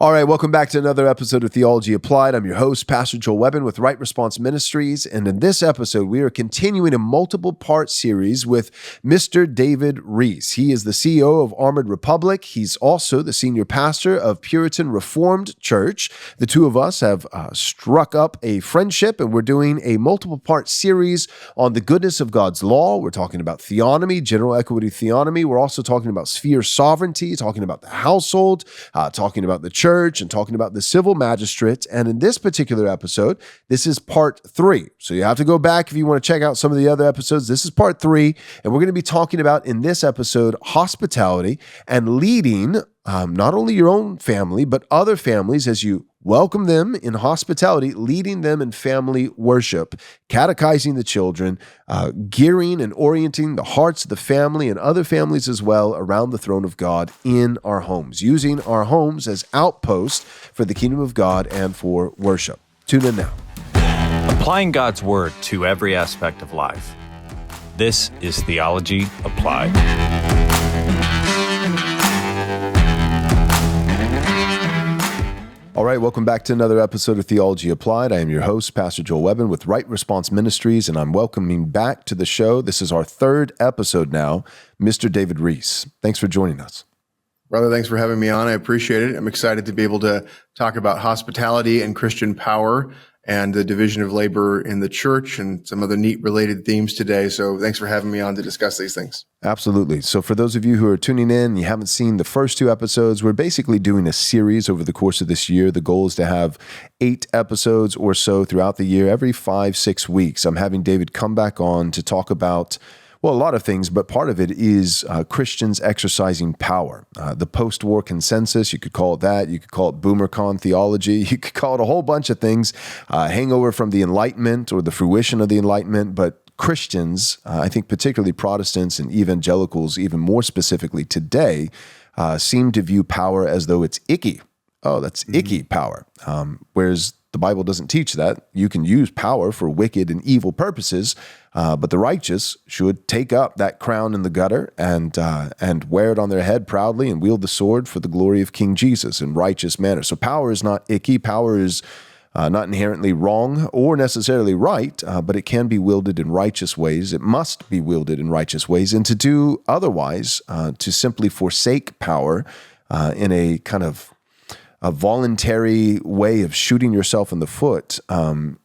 All right, welcome back to another episode of Theology Applied. I'm your host, Pastor Joel Webbin with Right Response Ministries, and in this episode, we are continuing a multiple-part series with Mr. David Reece. He is the CEO of Armored Republic. He's also the senior pastor of Puritan Reformed Church. The two of us have struck up a friendship, and we're doing a multiple-part series on the goodness of God's law. We're talking about theonomy, general equity theonomy. We're also talking about sphere sovereignty, talking about the household, talking about the church, and talking about the civil magistrate. And in this particular episode, this is part 3. So you have to go back if you want to check out some of the other episodes. This is part 3. And we're going to be talking about in this episode, hospitality and leading not only your own family, but other families as you welcome them in hospitality, leading them in family worship, catechizing the children, gearing and orienting the hearts of the family and other families as well around the throne of God in our homes, using our homes as outposts for the kingdom of God and for worship. Tune in now. Applying God's word to every aspect of life. This is Theology Applied. All right, welcome back to another episode of Theology Applied. I am your host, Pastor Joel Webbin with Right Response Ministries, and I'm welcoming back to the show. This is our 3rd episode now, Mr. David Reece. Thanks for joining us. Brother, thanks for having me on. I appreciate it. I'm excited to be able to talk about hospitality and Christian power and the division of labor in the church and some other neat related themes today. So thanks for having me on to discuss these things. Absolutely. So for those of you who are tuning in and you haven't seen the first 2 episodes, we're basically doing a series over the course of this year. The goal is to have 8 episodes or so throughout the year, every 5-6 weeks. I'm having David come back on to talk about a lot of things, but part of it is Christians exercising power. The post-war consensus, you could call it that. You could call it boomercon theology. You could call it a whole bunch of things, hangover from the Enlightenment or the fruition of the Enlightenment. But Christians, I think particularly Protestants and evangelicals, even more specifically today, seem to view power as though it's icky. Oh, that's icky power. Whereas the Bible doesn't teach that. You can use power for wicked and evil purposes, but the righteous should take up that crown in the gutter and wear it on their head proudly and wield the sword for the glory of King Jesus in righteous manner. So power is not icky. Power is not inherently wrong or necessarily right, but it can be wielded in righteous ways. It must be wielded in righteous ways. And to do otherwise, to simply forsake power in a kind of a voluntary way of shooting yourself in the foot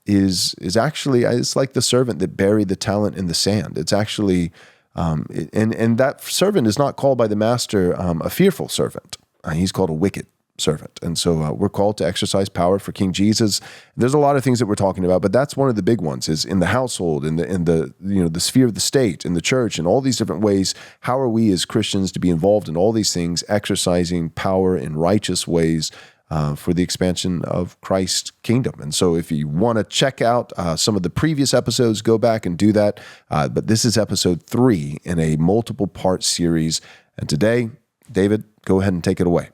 is actually, it's like the servant that buried the talent in the sand. It's actually, and that servant is not called by the master a fearful servant. He's called a wicked servant. And so we're called to exercise power for King Jesus. There's a lot of things that we're talking about, but that's one of the big ones is in the household, in the sphere of the state, in the church, in all these different ways. How are we as Christians to be involved in all these things, exercising power in righteous ways for the expansion of Christ's kingdom? And so if you want to check out some of the previous episodes, go back and do that. But this is episode 3 in a multiple part series. And today, David, go ahead and take it away.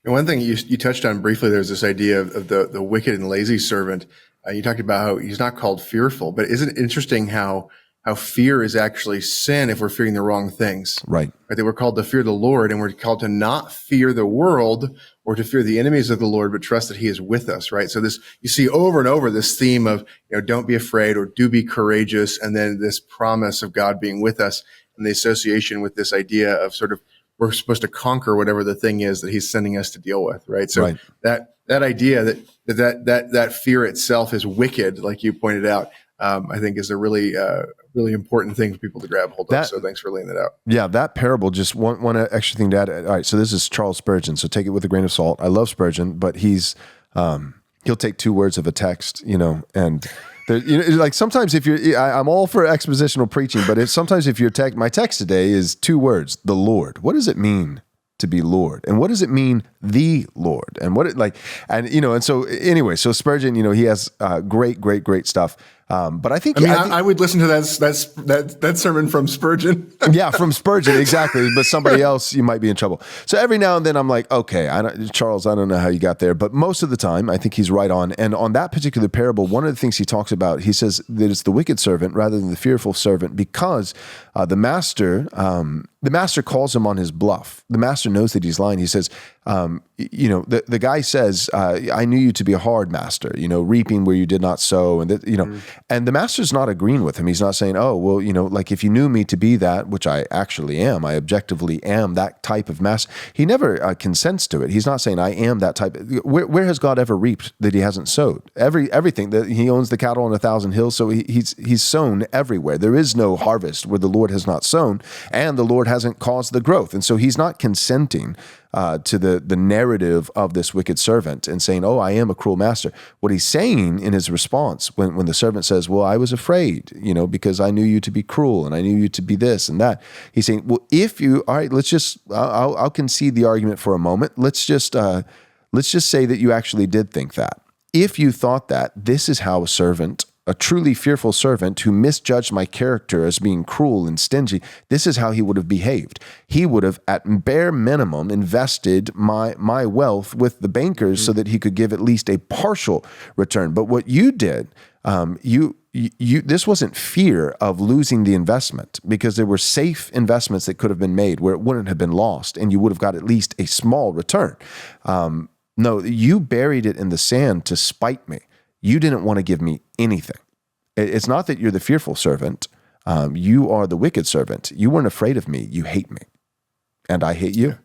And one thing you touched on briefly, there's this idea of the wicked and lazy servant. You talked about how he's not called fearful, but isn't it interesting how fear is actually sin if we're fearing the wrong things? Right. They were called to fear the Lord, and we're called to not fear the world or to fear the enemies of the Lord, but trust that he is with us, right? So this, you see over and over this theme of, don't be afraid or do be courageous. And then this promise of God being with us and the association with this idea of sort of, we're supposed to conquer whatever the thing is that he's sending us to deal with, right? So right. that idea that fear itself is wicked, like you pointed out, I think is a really important thing for people to grab hold of. So thanks for laying that out. Yeah, that parable, just one extra thing to add. All right, so this is Charles Spurgeon, so take it with a grain of salt. I love Spurgeon, but he's he'll take 2 words of a text, and there, like sometimes if I'm all for expositional preaching, but sometimes if my text today is 2 words, the Lord. What does it mean to be Lord? And what does it mean, the Lord? And and so anyway, so Spurgeon, he has great stuff. But I think I would listen to that sermon from Spurgeon. Yeah, from Spurgeon, exactly. But somebody else, you might be in trouble. So every now and then I'm like, okay, Charles, I don't know how you got there, but most of the time I think he's right on. And on that particular parable, one of the things he talks about, he says that it's the wicked servant rather than the fearful servant because the master calls him on his bluff. The master knows that he's lying. He says, The guy says, I knew you to be a hard master, reaping where you did not sow. And, and the master's not agreeing with him. He's not saying, oh, well, like if you knew me to be that, which I actually am, I objectively am that type of master. He never consents to it. He's not saying I am that type. Where has God ever reaped that he hasn't sowed? Everything that he owns the cattle on 1,000 hills. So he's sown everywhere. There is no harvest where the Lord has not sown, and the Lord hasn't caused the growth. And so he's not consenting to the narrative of this wicked servant and saying, oh, I am a cruel master. What he's saying in his response when the servant says, well, I was afraid, because I knew you to be cruel and I knew you to be this and that. He's saying, well, all right, I'll concede the argument for a moment. Let's just say that you actually did think that. If you thought that, this is how a truly fearful servant who misjudged my character as being cruel and stingy, this is how he would have behaved. He would have, at bare minimum, invested my wealth with the bankers so that he could give at least a partial return. But what you did, this wasn't fear of losing the investment, because there were safe investments that could have been made where it wouldn't have been lost and you would have got at least a small return. No, you buried it in the sand to spite me. You didn't want to give me anything. It's not that you're the fearful servant. You are the wicked servant. You weren't afraid of me. You hate me. And I hate you.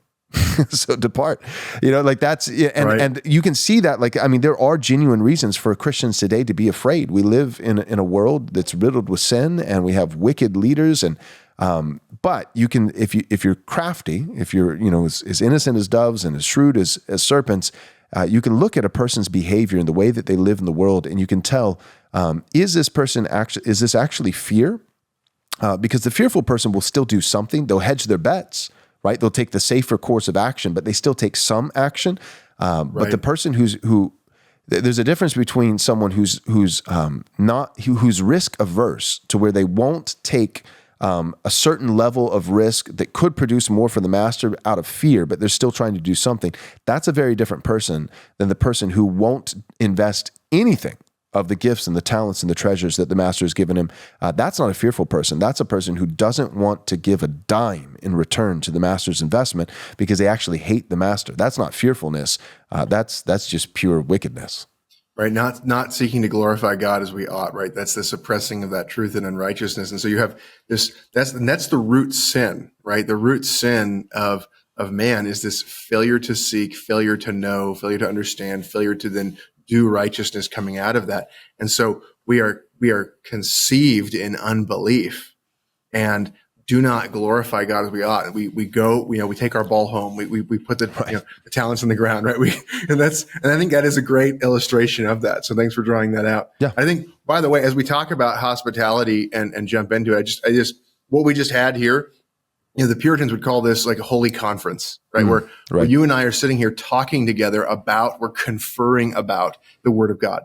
So depart. That's, right. And you can see that, there are genuine reasons for Christians today to be afraid. We live in a world that's riddled with sin, and we have wicked leaders. And but you can, if you're crafty, if you're as innocent as doves and as shrewd as serpents, you can look at a person's behavior and the way that they live in the world, and you can tell, is this actually fear? Because the fearful person will still do something. They'll hedge their bets, right? They'll take the safer course of action, but they still take some action. But the person there's a difference between someone who's risk averse to where they won't take a certain level of risk that could produce more for the master out of fear, but they're still trying to do something. That's a very different person than the person who won't invest anything of the gifts and the talents and the treasures that the master has given him. That's not a fearful person. That's a person who doesn't want to give a dime in return to the master's investment because they actually hate the master. That's not fearfulness. That's just pure wickedness. Right, not seeking to glorify God as we ought, right? That's the suppressing of that truth and unrighteousness. And so you have this, that's the root sin, right? The root sin of man is this failure to seek, failure to know, failure to understand, failure to then do righteousness coming out of that. And so we are conceived in unbelief and do not glorify God as we ought. We go, we take our ball home. We put the the talents in the ground, right? And I think that is a great illustration of that. So thanks for drawing that out. Yeah. I think, by the way, as we talk about hospitality and jump into it, I just what we just had here, the Puritans would call this like a holy conference, right? Where you and I are sitting here talking together we're conferring about the Word of God.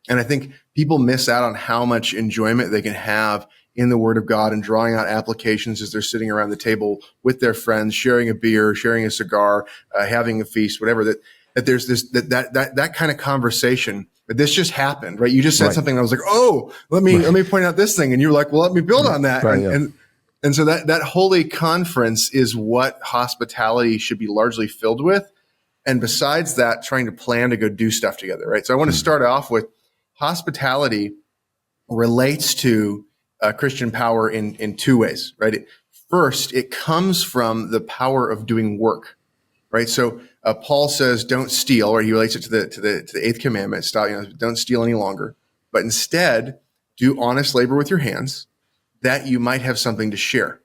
And I think people miss out on how much enjoyment they can have in the Word of God and drawing out applications as they're sitting around the table with their friends, sharing a beer, sharing a cigar, having a feast, whatever, that there's that kind of conversation. But this just happened, right? You just said something and I was like, oh, let me point out this thing. And you were like, well, let me build on that. Right, and so that holy conference is what hospitality should be largely filled with. And besides that, trying to plan to go do stuff together, right? So I want to start off with hospitality relates to Christian power in two ways, right? First, it comes from the power of doing work, right? So Paul says, "Don't steal," or he relates it to the eighth commandment: "Stop, don't steal any longer, but instead do honest labor with your hands, that you might have something to share."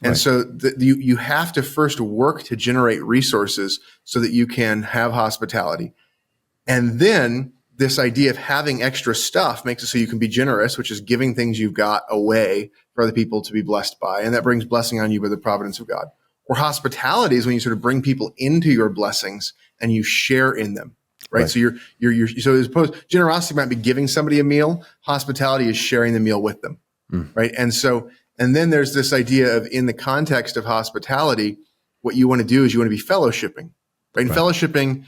And so you have to first work to generate resources so that you can have hospitality, and then this idea of having extra stuff makes it so you can be generous, which is giving things you've got away for other people to be blessed by. And that brings blessing on you by the providence of God. Or hospitality is when you sort of bring people into your blessings and you share in them, right? So so as opposed, generosity might be giving somebody a meal. Hospitality is sharing the meal with them, right? And then there's this idea of, in the context of hospitality, what you want to do is you want to be fellowshipping, right? And fellowshipping,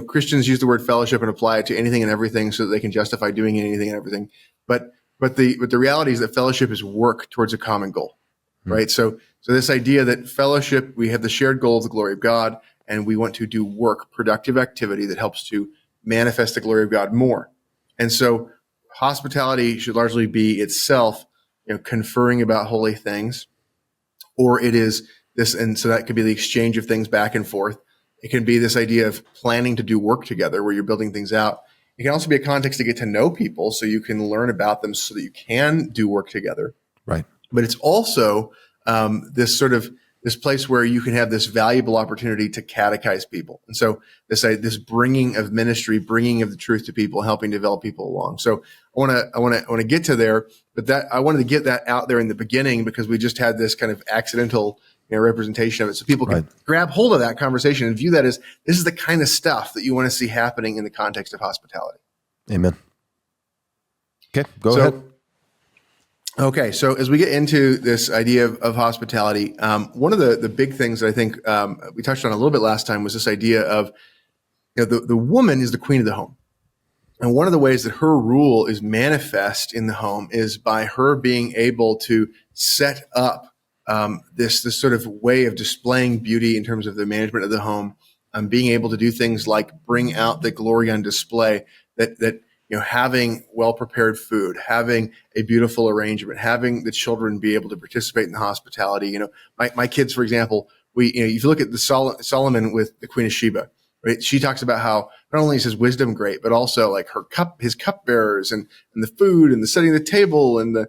Christians use the word fellowship and apply it to anything and everything so that they can justify doing anything and everything. But the reality is that fellowship is work towards a common goal, right? So this idea that fellowship, we have the shared goal of the glory of God, and we want to do work, productive activity that helps to manifest the glory of God more. And so hospitality should largely be itself, conferring about holy things, or it is this, and so that could be the exchange of things back and forth. It can be this idea of planning to do work together where you're building things out. It can also be a context to get to know people so you can learn about them so that you can do work together. Right. But it's also this place where you can have this valuable opportunity to catechize people. And so this bringing of ministry, bringing of the truth to people, helping develop people along. So I want to get to there, but that I wanted to get that out there in the beginning because we just had this kind of accidental representation of it. So people can grab hold of that conversation and view that as this is the kind of stuff that you want to see happening in the context of hospitality. Amen. Okay, go ahead. Okay, so as we get into this idea of hospitality, one of the big things that I think we touched on a little bit last time was this idea of the woman is the queen of the home. And one of the ways that her rule is manifest in the home is by her being able to set up this sort of way of displaying beauty in terms of the management of the home, being able to do things like bring out the glory on display, that having well-prepared food, having a beautiful arrangement, having the children be able to participate in the hospitality. My kids, for example, if you look at the Solomon with the Queen of Sheba, right? She talks about how not only is his wisdom great, but also like his cupbearers and the food and the setting of the table and the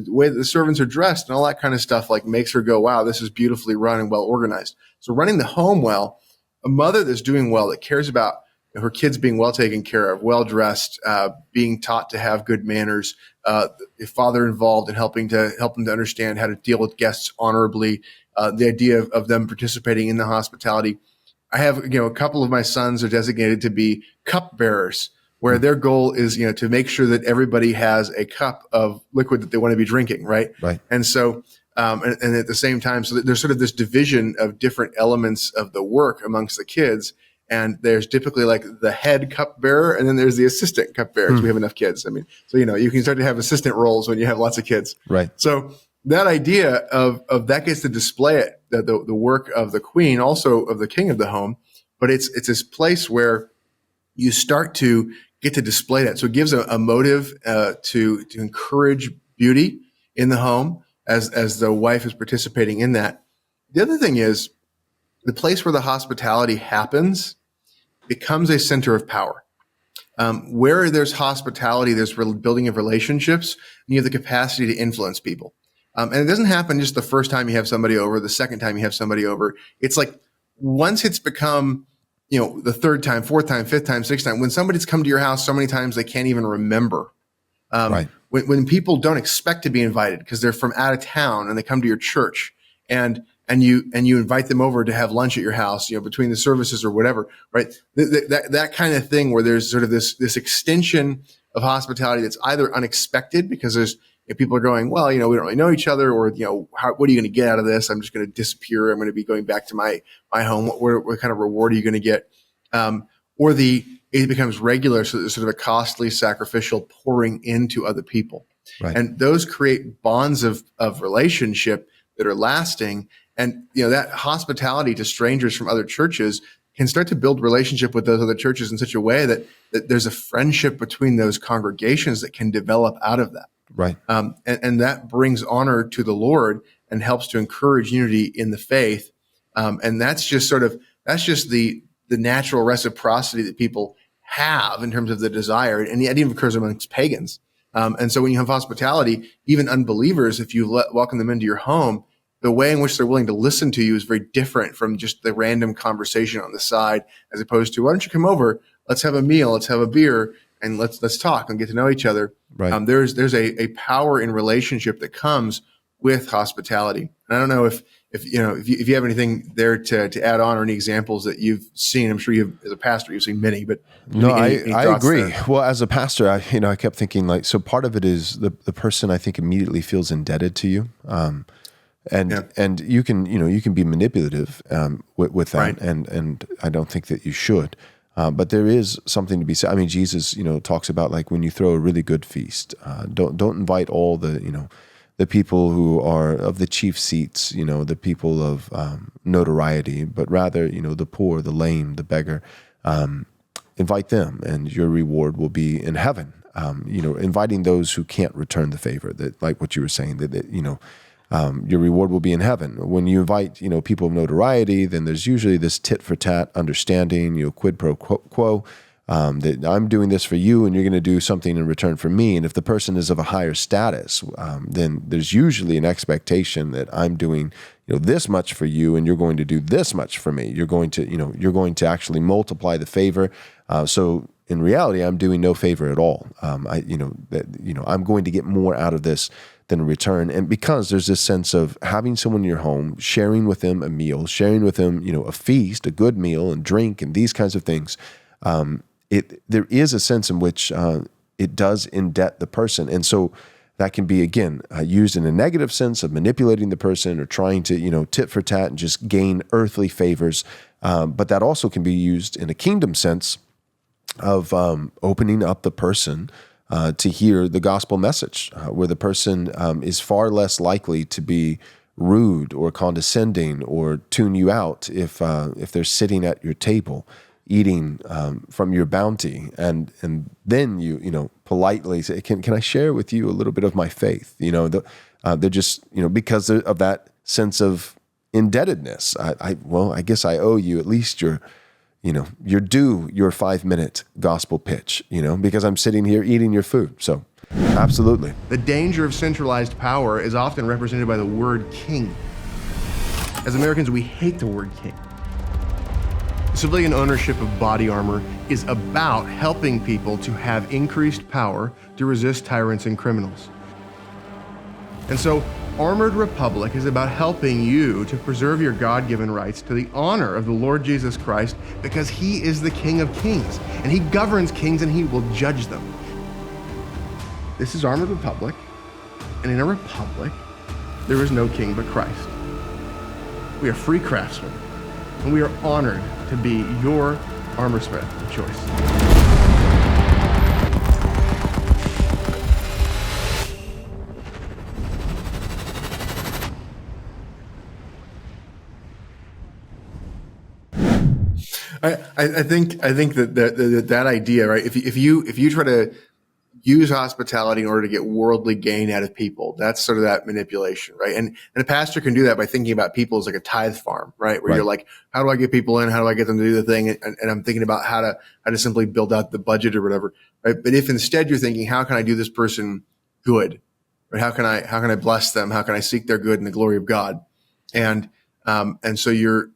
way that the servants are dressed and all that kind of stuff like makes her go, wow, this is beautifully run and well organized. So running the home well, a mother that's doing well, that cares about her kids being well taken care of, well dressed, being taught to have good manners, a father involved in helping them to understand how to deal with guests honorably, the idea of them participating in the hospitality. I have, a couple of my sons are designated to be cupbearers, where their goal is, to make sure that everybody has a cup of liquid that they want to be drinking, right? Right. And so, and at the same time, so there's sort of this division of different elements of the work amongst the kids. And there's typically like the head cupbearer, and then there's the assistant cupbearer. We have enough kids. So you can start to have assistant roles when you have lots of kids. Right. So that idea of that gets to display it, the work of the queen, also of the king of the home, but it's this place where you start to get to display that. So it gives a motive to encourage beauty in the home as the wife is participating in that. The other thing is the place where the hospitality happens becomes a center of power. Where there's hospitality, there's building of relationships, and you have the capacity to influence people. And it doesn't happen just the first time you have somebody over, the second time you have somebody over. It's like once it's become, the third time, fourth time, fifth time, sixth time, when somebody's come to your house so many times they can't even remember. Right. When people don't expect to be invited because they're from out of town and they come to your church and you invite them over to have lunch at your house, between the services or whatever, right? That kind of thing where there's sort of this extension of hospitality that's either unexpected because there's people are going, well, we don't really know each other, or what are you going to get out of this? I'm just going to disappear. I'm going to be going back to my home. What kind of reward are you going to get? It becomes regular, so there's sort of a costly, sacrificial pouring into other people, Right. And those create bonds of relationship that are lasting. And, that hospitality to strangers from other churches can start to build relationship with those other churches in such a way that there's a friendship between those congregations that can develop out of that. Right. And that brings honor to the Lord and helps to encourage unity in the faith. And that's just the natural reciprocity that people have in terms of the desire. And it even occurs amongst pagans. And so when you have hospitality, even unbelievers, if you welcome them into your home, the way in which they're willing to listen to you is very different from just the random conversation on the side, as opposed to, why don't you come over? Let's have a meal. Let's have a beer and let's talk and get to know each other. Right. There's a power in relationship that comes with hospitality. And I don't know if you have anything there to add on or any examples that you've seen. I'm sure as a pastor, you've seen many, but no, any I thoughts agree. there? Well, as a pastor, I kept thinking so part of it is the person I think immediately feels indebted to you. And you can be manipulative with that, Right. and I don't think that you should. But there is something to be said. Jesus, talks about like when you throw a really good feast, don't invite all the the people who are of the chief seats, the people of notoriety, but rather, the poor, the lame, the beggar. Invite them, and your reward will be in heaven. Inviting those who can't return the favor, that, like what you were saying, that your reward will be in heaven. When you invite, people of notoriety, then there's usually this tit for tat understanding, quid pro quo, that I'm doing this for you and you're going to do something in return for me. And if the person is of a higher status, then there's usually an expectation that I'm doing, this much for you and you're going to do this much for me. You're going to actually multiply the favor. So in reality, I'm doing no favor at all. I'm going to get more out of this than a return. And because there's this sense of having someone in your home, sharing with them a meal, sharing with them, a feast, a good meal and drink and these kinds of things, there is a sense in which it does indebt the person. And so that can be, again, used in a negative sense of manipulating the person or trying to, tit for tat and just gain earthly favors. But that also can be used in a kingdom sense of opening up the person to hear the gospel message, where the person is far less likely to be rude or condescending or tune you out if they're sitting at your table eating from your bounty, and then you politely say, can I share with you a little bit of my faith? They're just because of that sense of indebtedness. I guess I owe you at least your 5-minute gospel pitch, because I'm sitting here eating your food. So absolutely. The danger of centralized power is often represented by the word king. As Americans, we hate the word king. Civilian ownership of body armor is about helping people to have increased power to resist tyrants and criminals. And so Armored Republic is about helping you to preserve your God-given rights to the honor of the Lord Jesus Christ, because he is the King of Kings, and he governs kings and he will judge them. This is Armored Republic, and in a republic, there is no king but Christ. We are free craftsmen, and we are honored to be your armorsmith of choice. I think that idea, right? If you try to use hospitality in order to get worldly gain out of people, that's sort of that manipulation, right? And a pastor can do that by thinking about people as like a tithe farm, right? Where you're like, how do I get people in? How do I get them to do the thing? And I'm thinking about how to simply build out the budget or whatever, right? But if instead you're thinking, how can I do this person good? Right? How can I bless them? How can I seek their good and the glory of God? And so you're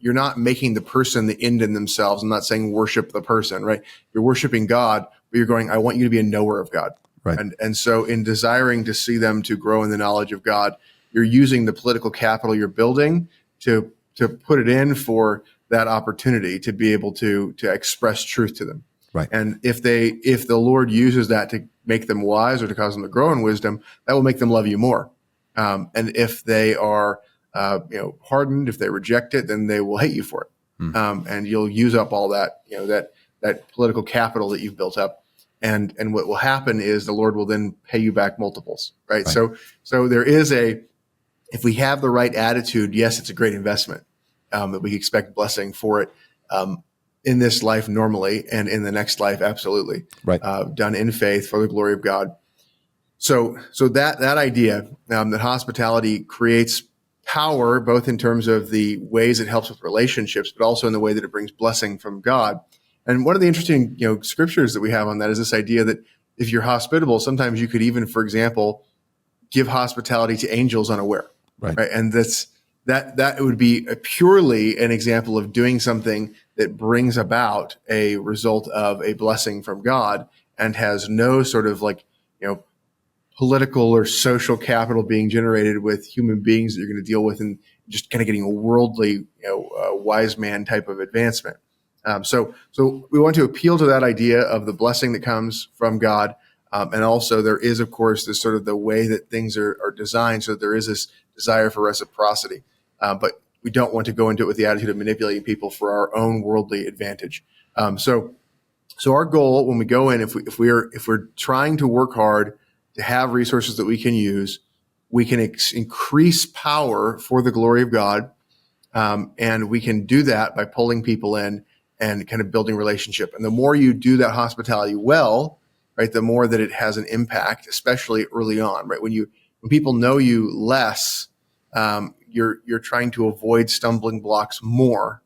not making the person the end in themselves. I'm not saying worship the person, right? You're worshiping God, but you're going, I want you to be a knower of God. Right. And so in desiring to see them to grow in the knowledge of God, you're using the political capital you're building to put it in for that opportunity to be able to express truth to them. Right. And if the Lord uses that to make them wise or to cause them to grow in wisdom, that will make them love you more. And if they are hardened, if they reject it, then they will hate you for it. And you'll use up all that, that political capital that you've built up. And what will happen is the Lord will then pay you back multiples, right? So there is if we have the right attitude, yes, it's a great investment, that we expect blessing for it, in this life normally, and in the next life, absolutely. Right. Done in faith for the glory of God. So that idea, that hospitality creates power, both in terms of the ways it helps with relationships, but also in the way that it brings blessing from God. And one of the interesting, scriptures that we have on that is this idea that if you're hospitable, sometimes you could even, for example, give hospitality to angels unaware. Right. And that would be purely an example of doing something that brings about a result of a blessing from God and has no sort of political or social capital being generated with human beings that you're going to deal with and just kind of getting a worldly, wise man type of advancement. So we want to appeal to that idea of the blessing that comes from God. And also there is, of course, this sort of the way that things are designed. So that there is this desire for reciprocity. But we don't want to go into it with the attitude of manipulating people for our own worldly advantage. So our goal when we go in, if we're trying to work hard to have resources that we can use, we can increase power for the glory of God. And we can do that by pulling people in and kind of building relationship. And the more you do that hospitality well, right, the more that it has an impact, especially early on, right? When people know you less, you're trying to avoid stumbling blocks more,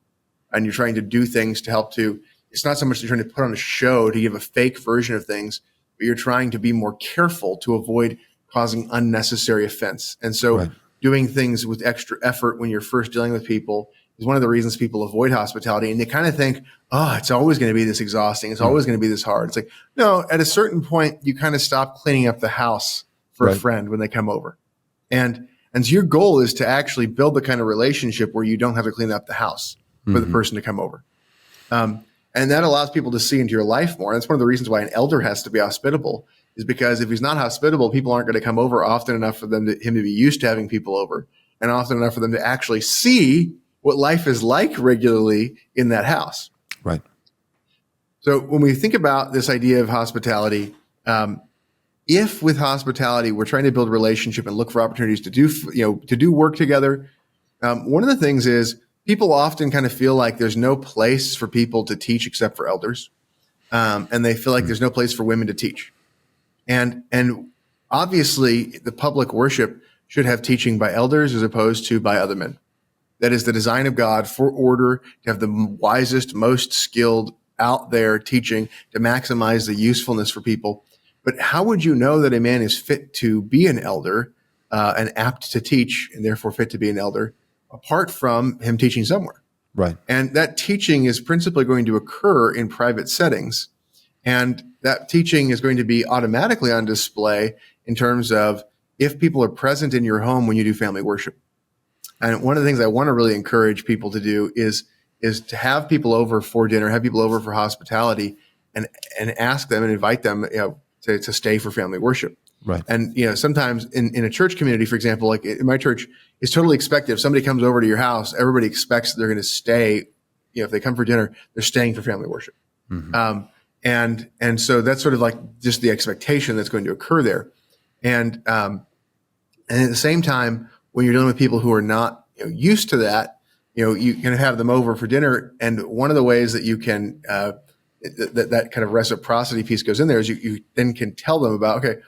and you're trying to do things to help to, it's not so much you're trying to put on a show to give a fake version of things, but you're trying to be more careful to avoid causing unnecessary offense. And so doing things with extra effort when you're first dealing with people is one of the reasons people avoid hospitality. And they kind of think, oh, it's always going to be this exhausting. It's always going to be this hard. It's like, no, at a certain point, you kind of stop cleaning up the house for a friend when they come over. And so your goal is to actually build the kind of relationship where you don't have to clean up the house for the person to come over. And that allows people to see into your life more. And that's one of the reasons why an elder has to be hospitable, is because if he's not hospitable, people aren't going to come over often enough for him to be used to having people over, and often enough for them to actually see what life is like regularly in that house. Right. So when we think about this idea of hospitality, if with hospitality we're trying to build a relationship and look for opportunities to do work together, one of the things is people often kind of feel like there's no place for people to teach except for elders, and they feel like there's no place for women to teach. And obviously, the public worship should have teaching by elders as opposed to by other men. That is the design of God for order, to have the wisest, most skilled out there teaching to maximize the usefulness for people. But how would you know that a man is fit to be an elder and apt to teach, and therefore fit to be an elder, apart from him teaching somewhere? Right. And that teaching is principally going to occur in private settings. And that teaching is going to be automatically on display in terms of if people are present in your home when you do family worship. And one of the things I want to really encourage people to do is to have people over for dinner, have people over for hospitality, and ask them and invite them, to stay for family worship. Right. And, sometimes in a church community, for example, like in my church, it's totally expected. If somebody comes over to your house, everybody expects that they're going to stay. If they come for dinner, they're staying for family worship. Mm-hmm. And so that's sort of like just the expectation that's going to occur there. And at the same time, when you're dealing with people who are not used to that, you can have them over for dinner. And one of the ways that you can, that kind of reciprocity piece goes in there is you then can tell them about, okay,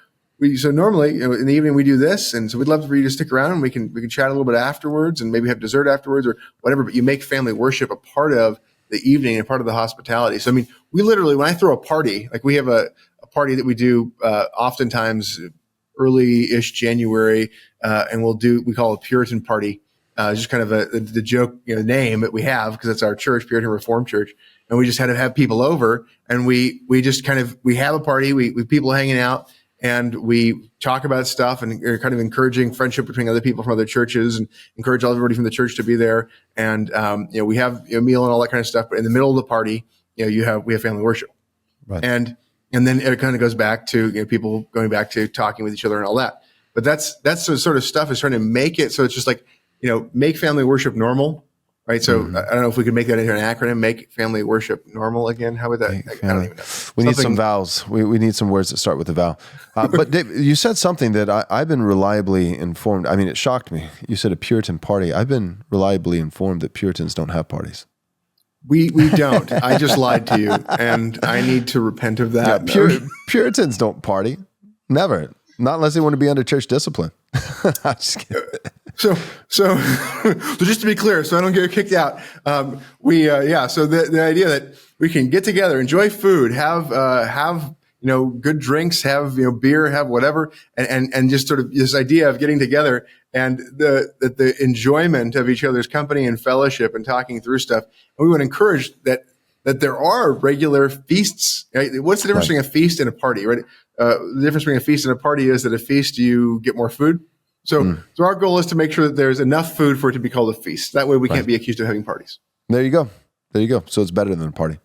so normally, in the evening we do this, and so we'd love for you to stick around, and we can chat a little bit afterwards, and maybe have dessert afterwards or whatever. But you make family worship a part of the evening and part of the hospitality. So I mean, we literally, when I throw a party, like we have a party that we do oftentimes early-ish January, and we call it a Puritan party, just kind of the joke name that we have because it's our church, Puritan Reformed Church, and we just had to have people over, and we just we have a party, we people hanging out. And we talk about stuff and are kind of encouraging friendship between other people from other churches and encourage everybody from the church to be there. And, we have a meal and all that kind of stuff. But in the middle of the party, we have family worship. Right. And then it kind of goes back to, people going back to talking with each other and all that. But that's the sort of stuff is trying to make it so it's just like, make family worship normal. Right. So I don't know if we could make that into an acronym, make family worship normal again. How would that? I don't even know. We need some vowels. We need some words that start with a vowel. But Dave, you said something that I've been reliably informed. I mean, it shocked me. You said a Puritan party. I've been reliably informed that Puritans don't have parties. We don't. I just lied to you, and I need to repent of that. Yeah, Puritans don't party. Never. Not unless they want to be under church discipline. I'm just kidding. So just to be clear, so I don't get kicked out. So the idea that we can get together, enjoy food, have good drinks, have beer, have whatever, and just sort of this idea of getting together and the enjoyment of each other's company and fellowship and talking through stuff. And we would encourage that there are regular feasts. Right? What's the difference between a feast and a party? Right? The difference between a feast and a party is that a feast you get more food. So our goal is to make sure that there's enough food for it to be called a feast. That way we can't be accused of having parties. There you go. So it's better than a party.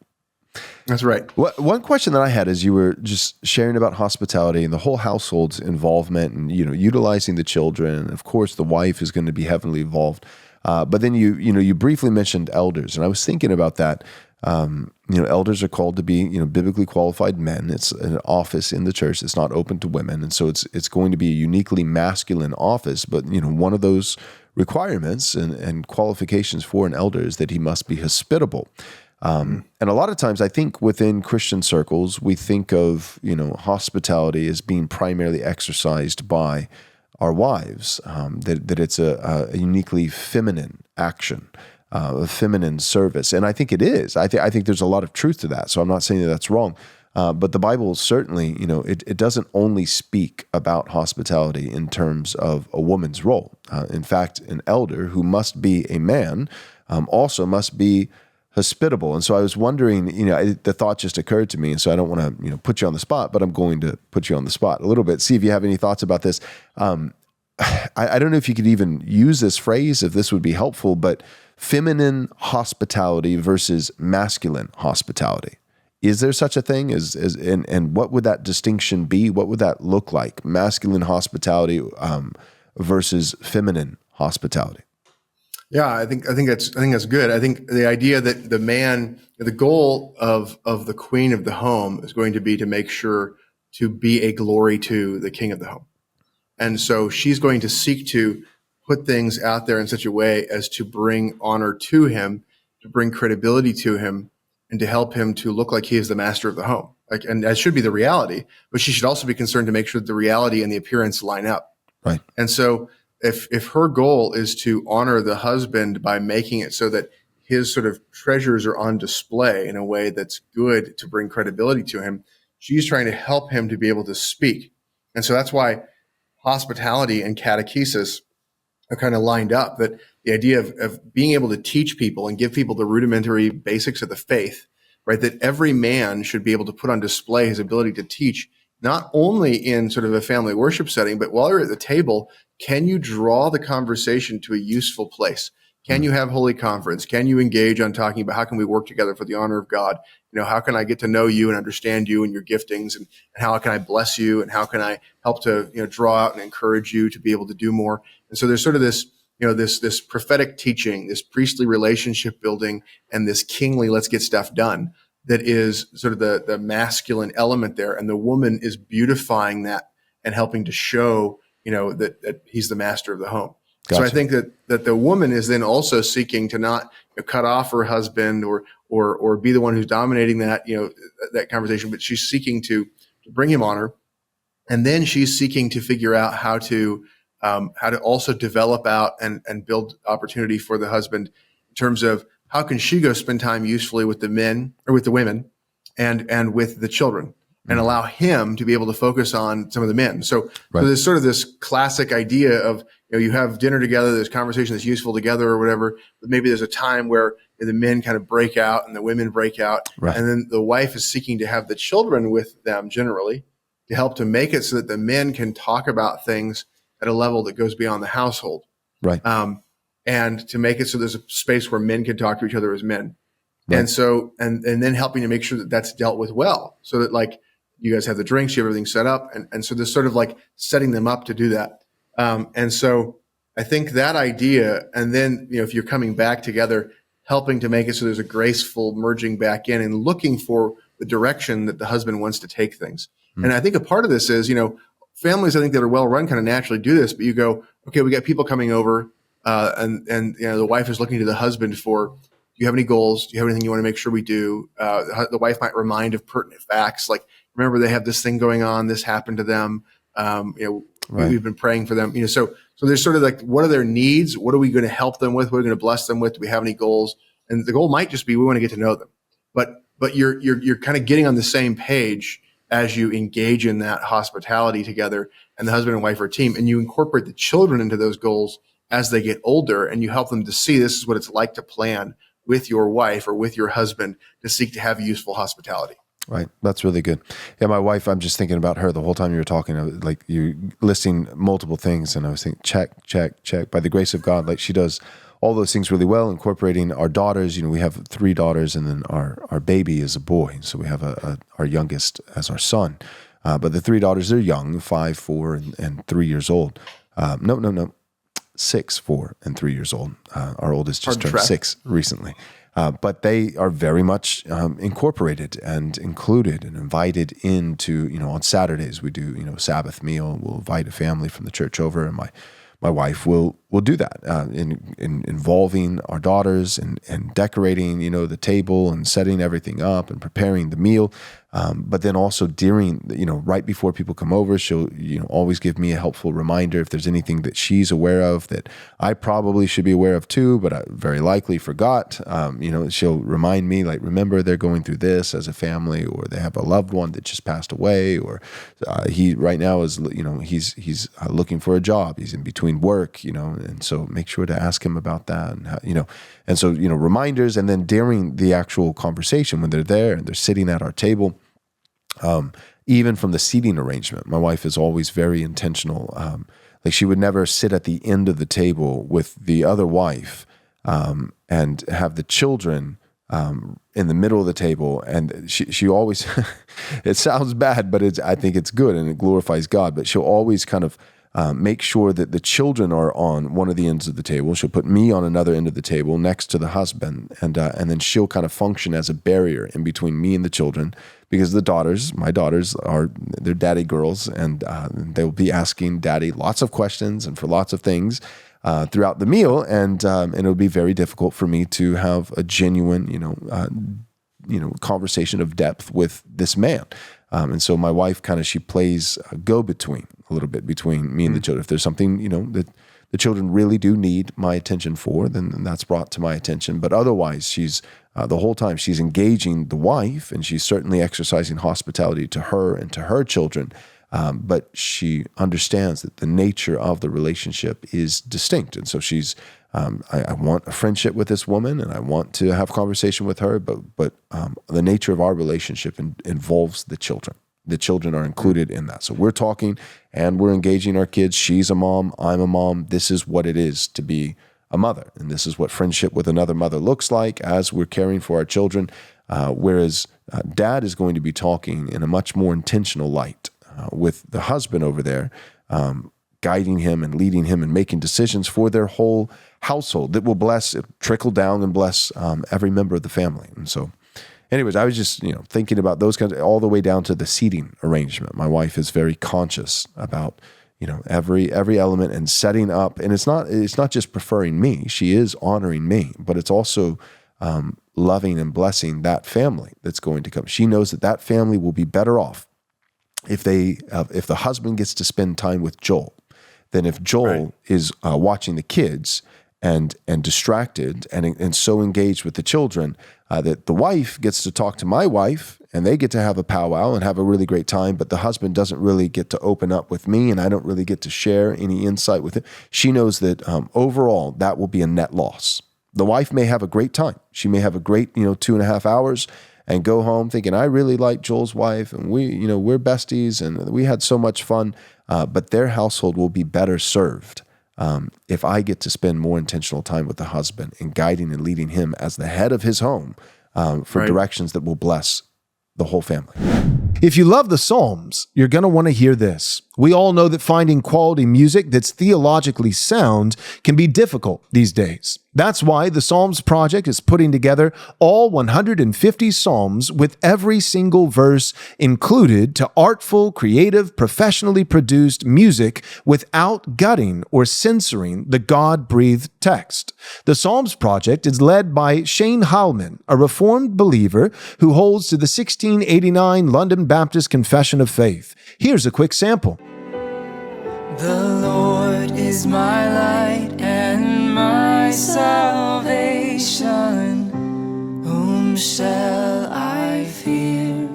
That's right. One question that I had is you were just sharing about hospitality and the whole household's involvement and, utilizing the children. And of course, the wife is going to be heavily involved. But then you briefly mentioned elders, and I was thinking about that. Elders are called to be, biblically qualified men. It's an office in the church. It's not open to women. And so it's going to be a uniquely masculine office. But, one of those requirements and qualifications for an elder is that he must be hospitable. And a lot of times I think within Christian circles, we think of, hospitality as being primarily exercised by our wives, that it's a uniquely feminine action. A feminine service. And I think it is. I think there's a lot of truth to that. So I'm not saying that that's wrong. But the Bible certainly, it doesn't only speak about hospitality in terms of a woman's role. In fact, an elder who must be a man also must be hospitable. And so I was wondering, the thought just occurred to me. And so I don't want to, put you on the spot, but I'm going to put you on the spot a little bit. See if you have any thoughts about this. I don't know if you could even use this phrase, if this would be helpful, but feminine hospitality versus masculine hospitality. Is there such a thing? And what would that distinction be? What would that look like? Masculine hospitality versus feminine hospitality. Yeah, I think that's good. I think the idea that the man, the goal of the queen of the home is going to be to make sure to be a glory to the king of the home. And so she's going to seek to put things out there in such a way as to bring honor to him, to bring credibility to him, and to help him to look like he is the master of the home. And that should be the reality, but she should also be concerned to make sure that the reality and the appearance line up. Right. And so if her goal is to honor the husband by making it so that his sort of treasures are on display in a way that's good to bring credibility to him, she's trying to help him to be able to speak. And so that's why hospitality and catechesis are kind of lined up, that the idea of being able to teach people and give people the rudimentary basics of the faith, right? That every man should be able to put on display his ability to teach, not only in sort of a family worship setting, but while you're at the table, can you draw the conversation to a useful place? Can you have holy conference? Can you engage on talking about how can we work together for the honor of God? How can I get to know you and understand you and your giftings, and how can I bless you, and how can I help to, draw out and encourage you to be able to do more? And so there's sort of this, this prophetic teaching, this priestly relationship building, and this kingly let's get stuff done that is sort of the masculine element there. And the woman is beautifying that and helping to show, that he's the master of the home. Gotcha. So I think that the woman is then also seeking to not cut off her husband or be the one who's dominating that, that conversation, but she's seeking to bring him honor. And then she's seeking to figure out how to also develop out and build opportunity for the husband in terms of how can she go spend time usefully with the men or with the women and with the children, and allow him to be able to focus on some of the men. So there's sort of this classic idea of, you have dinner together, there's conversation that's useful together or whatever, but maybe there's a time where the men kind of break out and the women break out. Right. And then the wife is seeking to have the children with them generally to help to make it so that the men can talk about things at a level that goes beyond the household. Right. And to make it so there's a space where men can talk to each other as men. Right. And so, and then helping to make sure that that's dealt with well, so that like you guys have the drinks, you have everything set up. And so there's sort of like setting them up to do that. And so I think that idea, and then, if you're coming back together, helping to make it so there's a graceful merging back in and looking for the direction that the husband wants to take things. And I think a part of this is, families, I think that are well run kind of naturally do this, but you go, okay, we got people coming over, and the wife is looking to the husband for, do you have any goals? Do you have anything you want to make sure we do? The wife might remind of pertinent facts, like, remember they have this thing going on, this happened to them. Right. We've been praying for them, so there's sort of like, what are their needs? What are we going to help them with? What are we going to bless them with? Do we have any goals? And the goal might just be, we want to get to know them, but you're kind of getting on the same page as you engage in that hospitality together, and the husband and wife are a team, and you incorporate the children into those goals as they get older, and you help them to see this is what it's like to plan with your wife or with your husband to seek to have useful hospitality. Right. That's really good. Yeah, my wife, I'm just thinking about her the whole time you were talking, like you listing multiple things, and I was thinking, check, check, check. By the grace of God, like she does all those things really well, incorporating our daughters. We have 3 daughters, and then our baby is a boy. So we have our youngest as our son. But the 3 daughters, they're young, 5, 4, and 3 years old. No. 6, 4, and 3 years old. Our oldest just Hard to turned track. 6 recently. But they are very much incorporated and included and invited into, on Saturdays we do, Sabbath meal. We'll invite a family from the church over, and my wife will do that in involving our daughters and decorating, the table and setting everything up and preparing the meal. But then also during, right before people come over, she'll, always give me a helpful reminder if there's anything that she's aware of that I probably should be aware of too, but I very likely forgot. She'll remind me, like, remember they're going through this as a family, or they have a loved one that just passed away, or he right now is, he's looking for a job. He's in between work, and so make sure to ask him about that, and how, and so, reminders. And then during the actual conversation, when they're there and they're sitting at our table, even from the seating arrangement, my wife is always very intentional. Like, she would never sit at the end of the table with the other wife and have the children in the middle of the table. And she always, it sounds bad, but I think it's good and it glorifies God. But she'll always kind of make sure that the children are on one of the ends of the table. She'll put me on another end of the table next to the husband, and then she'll kind of function as a barrier in between me and the children, because my daughters they're daddy girls, and they'll be asking daddy lots of questions and for lots of things throughout the meal, and it'll be very difficult for me to have a genuine, conversation of depth with this man. And so my wife she plays go-between a little bit between me and the children. If there's something, that the children really do need my attention for, then that's brought to my attention. But otherwise, she's the whole time she's engaging the wife, and she's certainly exercising hospitality to her and to her children. But she understands that the nature of the relationship is distinct. And so she's, I want a friendship with this woman, and I want to have conversation with her, but the nature of our relationship involves the children. The children are included in that. So we're talking and we're engaging our kids. She's a mom, I'm a mom. This is what it is to be a mother. And this is what friendship with another mother looks like as we're caring for our children. Whereas dad is going to be talking in a much more intentional light with the husband over there, guiding him and leading him and making decisions for their whole household that will trickle down and bless every member of the family. And so anyways, I was just, thinking about those kinds all the way down to the seating arrangement. My wife is very conscious about, every element and setting up. And it's not just preferring me. She is honoring me, but it's also loving and blessing that family that's going to come. She knows that family will be better off if the husband gets to spend time with Joel than if Joel is watching the kids and distracted and so engaged with the children that the wife gets to talk to my wife, and they get to have a powwow and have a really great time, but the husband doesn't really get to open up with me, and I don't really get to share any insight with him. She knows that overall that will be a net loss. The wife may have a great time. She may have a great 2.5 hours and go home thinking, I really like Joel's wife, and we're besties and we had so much fun, but their household will be better served if I get to spend more intentional time with the husband and guiding and leading him as the head of his home for directions that will bless the whole family. If you love the Psalms, you're going to want to hear this. We all know that finding quality music that's theologically sound can be difficult these days. That's why the Psalms Project is putting together all 150 Psalms with every single verse included to artful, creative, professionally produced music without gutting or censoring the God-breathed text. The Psalms Project is led by Shane Heilman, a Reformed believer who holds to the 1689 London Baptist Confession of Faith. Here's a quick sample. The Lord is my light and my salvation. Whom shall I fear?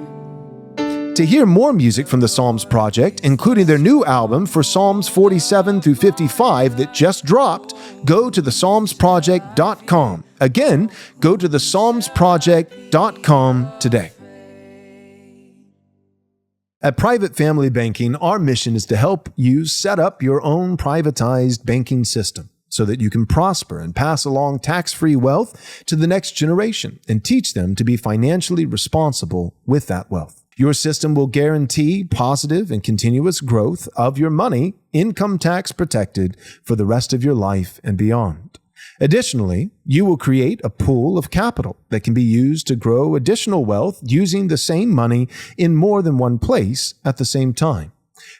To hear more music from the Psalms Project, including their new album for Psalms 47 through 55 that just dropped, go to thepsalmsproject.com. Again, go to thepsalmsproject.com today. At Private Family Banking, our mission is to help you set up your own privatized banking system. so that you can prosper and pass along tax-free wealth to the next generation and teach them to be financially responsible with that wealth. Your system will guarantee positive and continuous growth of your money, income tax protected for the rest of your life and beyond. Additionally, you will create a pool of capital that can be used to grow additional wealth using the same money in more than one place at the same time.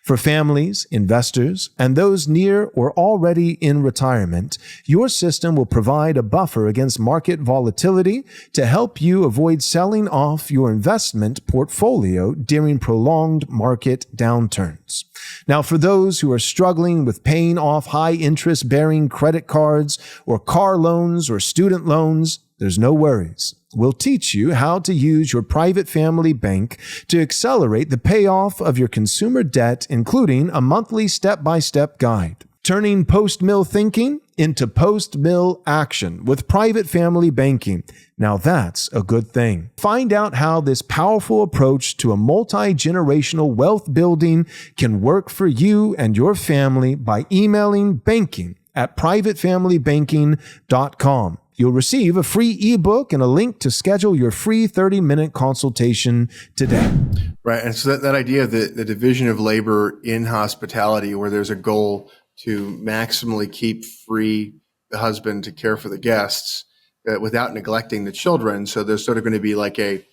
For families, investors, and those near or already in retirement, your system will provide a buffer against market volatility to help you avoid selling off your investment portfolio during prolonged market downturns. Now, for those who are struggling with paying off high interest-bearing credit cards or car loans or student loans, there's no worries. We'll teach you how to use your private family bank to accelerate the payoff of your consumer debt, including a monthly step-by-step guide. Turning post-mill thinking into post-mill action with private family banking. Now that's a good thing. Find out how this powerful approach to a multi-generational wealth building can work for you and your family by emailing banking@privatefamilybanking.com. You'll receive a free ebook and a link to schedule your free 30-minute consultation today. Right. And so that idea of the division of labor in hospitality, where there's a goal to maximally keep free the husband to care for the guests without neglecting the children. So there's sort of going to be like can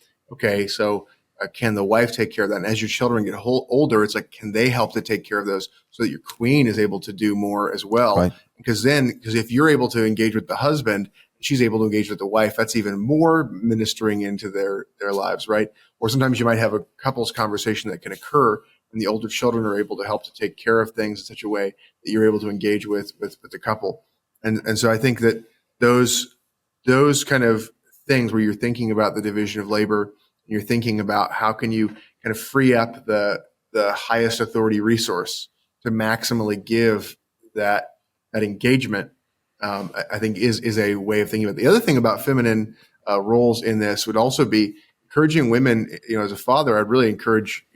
the wife take care of that? And as your children get older, it's like, can they help to take care of those so that your queen is able to do more as well? Right. Because if you're able to engage with the husband, she's able to engage with the wife, that's even more ministering into their lives, right? Or sometimes you might have a couples conversation that can occur when the older children are able to help to take care of things in such a way that you're able to engage with the couple. And so I think that those kind of things where you're thinking about the division of labor, and you're thinking about how can you kind of free up the highest authority resource to maximally give that engagement, I think is a way of thinking about it. The other thing about feminine roles in this would also be encouraging women. As a father, I'd really encourage,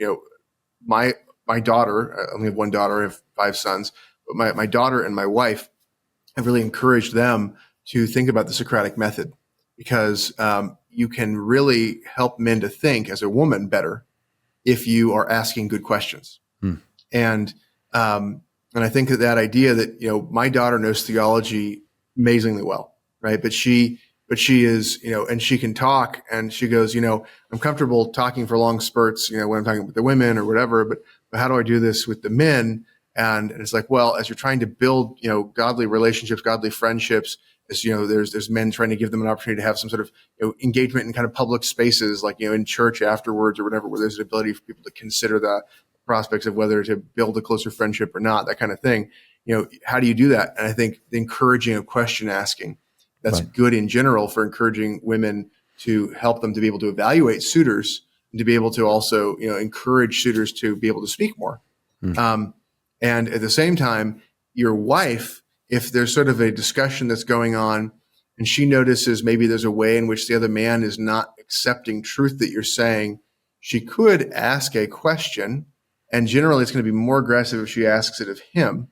my daughter, I only have one daughter, I have 5 sons, but my daughter and my wife, I've really encouraged them to think about the Socratic method, because you can really help men to think as a woman better if you are asking good questions. And I think that idea that, my daughter knows theology amazingly well, right? But she is, and she can talk, and she goes, I'm comfortable talking for long spurts, when I'm talking with the women or whatever, but how do I do this with the men? And it's like, well, as you're trying to build, godly relationships, godly friendships, as there's men trying to give them an opportunity to have some sort of engagement in kind of public spaces, like, in church afterwards or whatever, where there's an ability for people to consider the prospects of whether to build a closer friendship or not, that kind of thing. How do you do that? And I think the encouraging of question asking, that's right. good in general for encouraging women to help them to be able to evaluate suitors and to be able to also, encourage suitors to be able to speak more. And at the same time, your wife, if there's sort of a discussion that's going on and she notices maybe there's a way in which the other man is not accepting truth that you're saying, she could ask a question. And generally, it's going to be more aggressive if she asks it of him,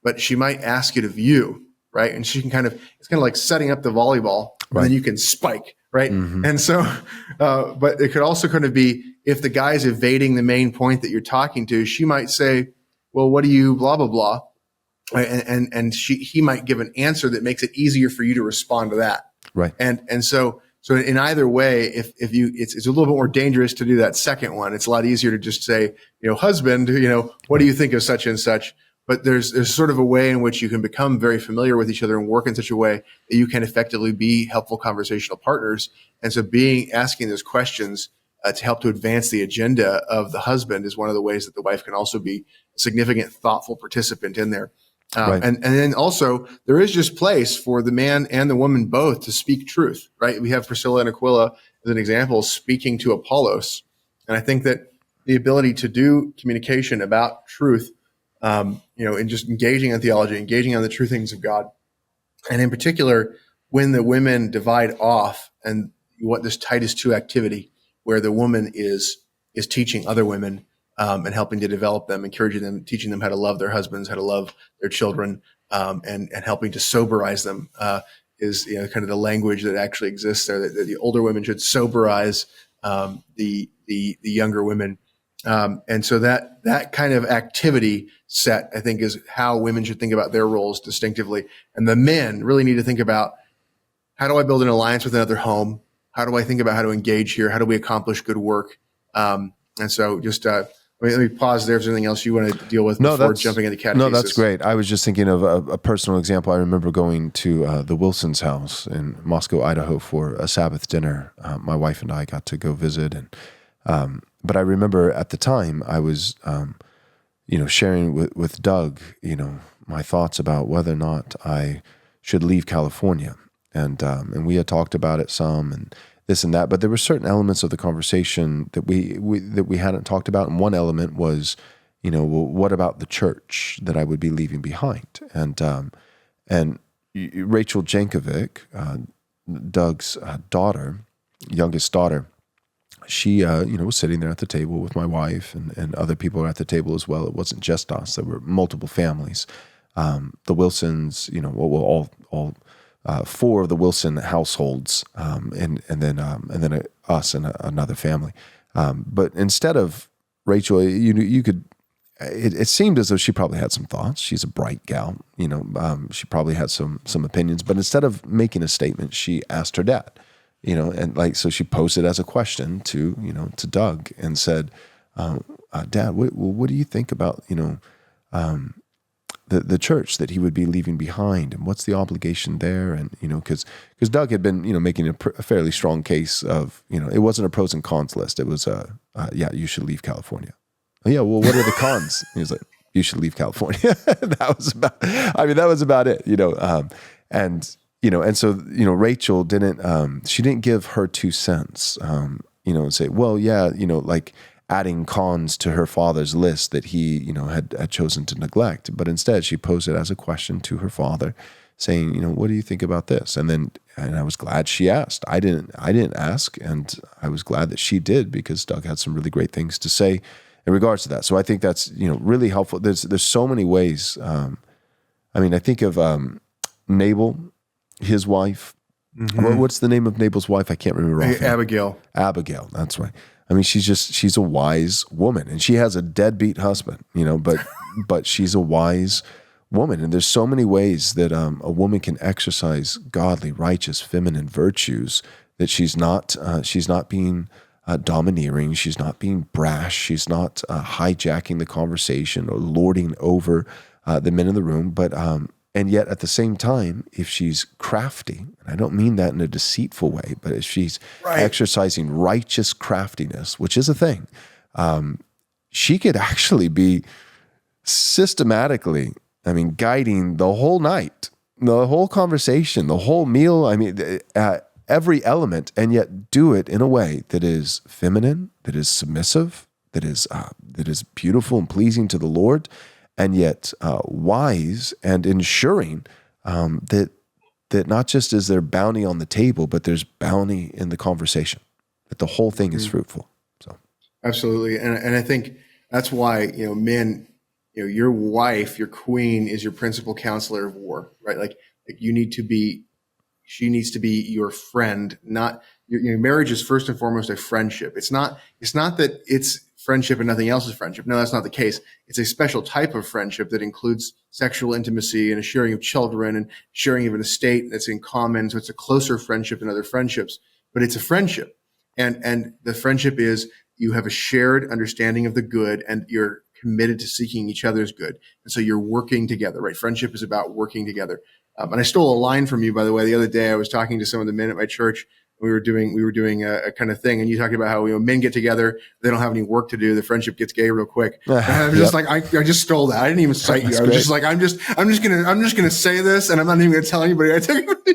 but she might ask it of you, right? And she can it's kind of like setting up the volleyball, and then you can spike, right? Mm-hmm. And so, but it could also kind of be, if the guy's evading the main point that you're talking to, she might say, well, what do you blah, blah, blah. Right? And he might give an answer that makes it easier for you to respond to that. Right. And so in either way, it's a little bit more dangerous to do that second one. It's a lot easier to just say, husband, what do you think of such and such? But there's sort of a way in which you can become very familiar with each other and work in such a way that you can effectively be helpful conversational partners. And so asking those questions to help to advance the agenda of the husband is one of the ways that the wife can also be a significant, thoughtful participant in there. Right. And then also there is just place for the man and the woman both to speak truth, right? We have Priscilla and Aquila as an example, speaking to Apollos. And I think that the ability to do communication about truth, and just engaging in theology, engaging on the true things of God. And in particular, when the women divide off and you want this Titus 2 activity where the woman is teaching other women, and helping to develop them, encouraging them, teaching them how to love their husbands, how to love their children, and helping to soberize them is kind of the language that actually exists there. That the older women should soberize the younger women, and so that kind of activity set, I think, is how women should think about their roles distinctively, and the men really need to think about, how do I build an alliance with another home? How do I think about how to engage here? How do we accomplish good work? And so just let me pause there. If there's anything else you want to deal with before jumping into catechesis. No, that's great. I was just thinking of a personal example. I remember going to the Wilson's house in Moscow, Idaho for a Sabbath dinner. My wife and I got to go visit. But I remember at the time I was, sharing with Doug, my thoughts about whether or not I should leave California. And we had talked about it some and this and that, but there were certain elements of the conversation that we hadn't talked about. And one element was, well, what about the church that I would be leaving behind? And Rachel Jankovic, Doug's youngest daughter, she was sitting there at the table with my wife and other people were at the table as well. It wasn't just us; there were multiple families. The Wilsons, all. 4 of the Wilson households, and then us and another family. But instead of Rachel, you could. It seemed as though she probably had some thoughts. She's a bright gal, She probably had some opinions. But instead of making a statement, she asked her dad, and so she posed it as a question to Doug and said, "Dad, what do you think about the church that he would be leaving behind, and what's the obligation there?" And because Doug had been making a fairly strong case of it wasn't a pros and cons list. It was you should leave California. Oh, yeah, well, what are the cons? He was like, you should leave California. That was about it. And so Rachel didn't give her 2 cents. And say, well, yeah, like adding cons to her father's list that he, had chosen to neglect. But instead, she posed it as a question to her father, saying, what do you think about this? And I was glad she asked. I didn't ask, and I was glad that she did, because Doug had some really great things to say in regards to that. So I think that's, really helpful. There's so many ways. I think of Nabal, his wife. Mm-hmm. What's the name of Nabal's wife? I can't remember. Abigail. Abigail, that's right. She's a wise woman, and she has a deadbeat husband, but she's a wise woman. And there's so many ways that a woman can exercise godly, righteous, feminine virtues, that she's not being domineering, she's not being brash, she's not hijacking the conversation or lording over the men in the room, but and yet at the same time, if she's crafty, and I don't mean that in a deceitful way, but if she's exercising righteous craftiness, which is a thing, she could actually be systematically, guiding the whole night, the whole conversation, the whole meal, every element, and yet do it in a way that is feminine, that is submissive, that is beautiful and pleasing to the Lord, and yet wise, and ensuring that not just is there bounty on the table, but there's bounty in the conversation, that the whole thing is fruitful. So, absolutely, and I think that's why men, your wife, your queen, is your principal counselor of war, right? Like she needs to be your friend. Not your marriage is first and foremost a friendship. It's not that it's friendship and nothing else is friendship. No, that's not the case. It's a special type of friendship that includes sexual intimacy and a sharing of children and sharing of an estate that's in common. So it's a closer friendship than other friendships, but it's a friendship. And the friendship is you have a shared understanding of the good and you're committed to seeking each other's good. And so you're working together, right? Friendship is about working together. And I stole a line from you, by the way. The other day I was talking to some of the men at my church. We were doing a kind of thing, and you talked about how men get together, they don't have any work to do, the friendship gets gay real quick. And I'm just like, I just stole that. I didn't even cite you. I was just like, I'm just gonna say this, and I'm not even gonna tell anybody.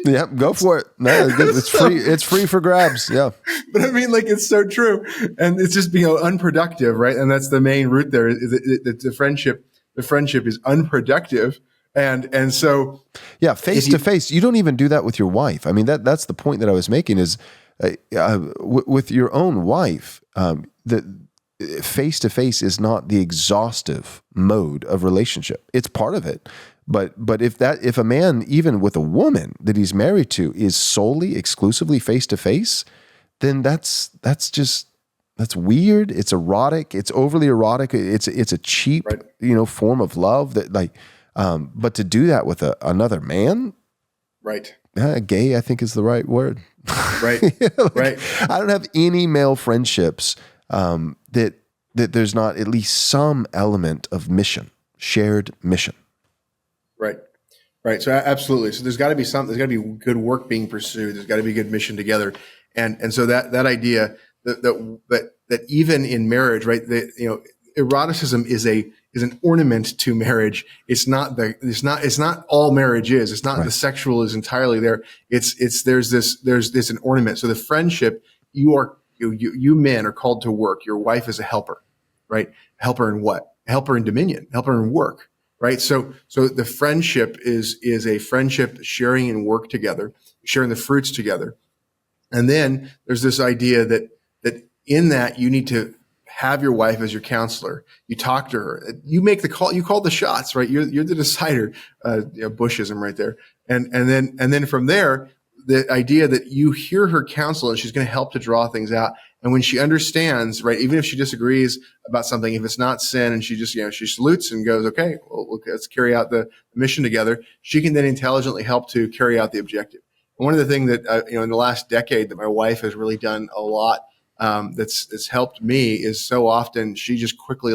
Yep, go for it. No, it's free. It's free for grabs. Yeah, but it's so true, and it's just being unproductive, right? And that's the main root there. Is that the friendship is unproductive. And so, yeah, face to face, you don't even do that with your wife. That's the point that I was making is with your own wife, that face to face is not the exhaustive mode of relationship. It's part of it, But if a man, even with a woman that he's married to, is solely, exclusively face to face, then that's weird. It's erotic. It's overly erotic. It's a cheap, form of love that but to do that with another man, right? Gay, I think is the right word. Right. Right. I don't have any male friendships that there's not at least some element of mission, shared mission. Right. Right. So absolutely. So there's got to be there's got to be good work being pursued. There's got to be good mission together. And so that idea that even in marriage, right, eroticism is an ornament to marriage. It's not all marriage is. It's not the sexual is entirely there. There's an ornament. So the friendship, you men are called to work. Your wife is a helper, right? Helper in what? Helper in dominion, helper in work. Right. So the friendship is a friendship sharing in work together, sharing the fruits together. And then there's this idea that in that you need to have your wife as your counselor. You talk to her, you make the call, you call the shots, right? You're the decider, Bushism right there. And then from there, the idea that you hear her counsel and she's going to help to draw things out. And when she understands, right, even if she disagrees about something, if it's not sin and she just, she salutes and goes, okay, well, let's carry out the mission together, she can then intelligently help to carry out the objective. And one of the things that, in the last decade that my wife has really done a lot, that's helped me is so often she just quickly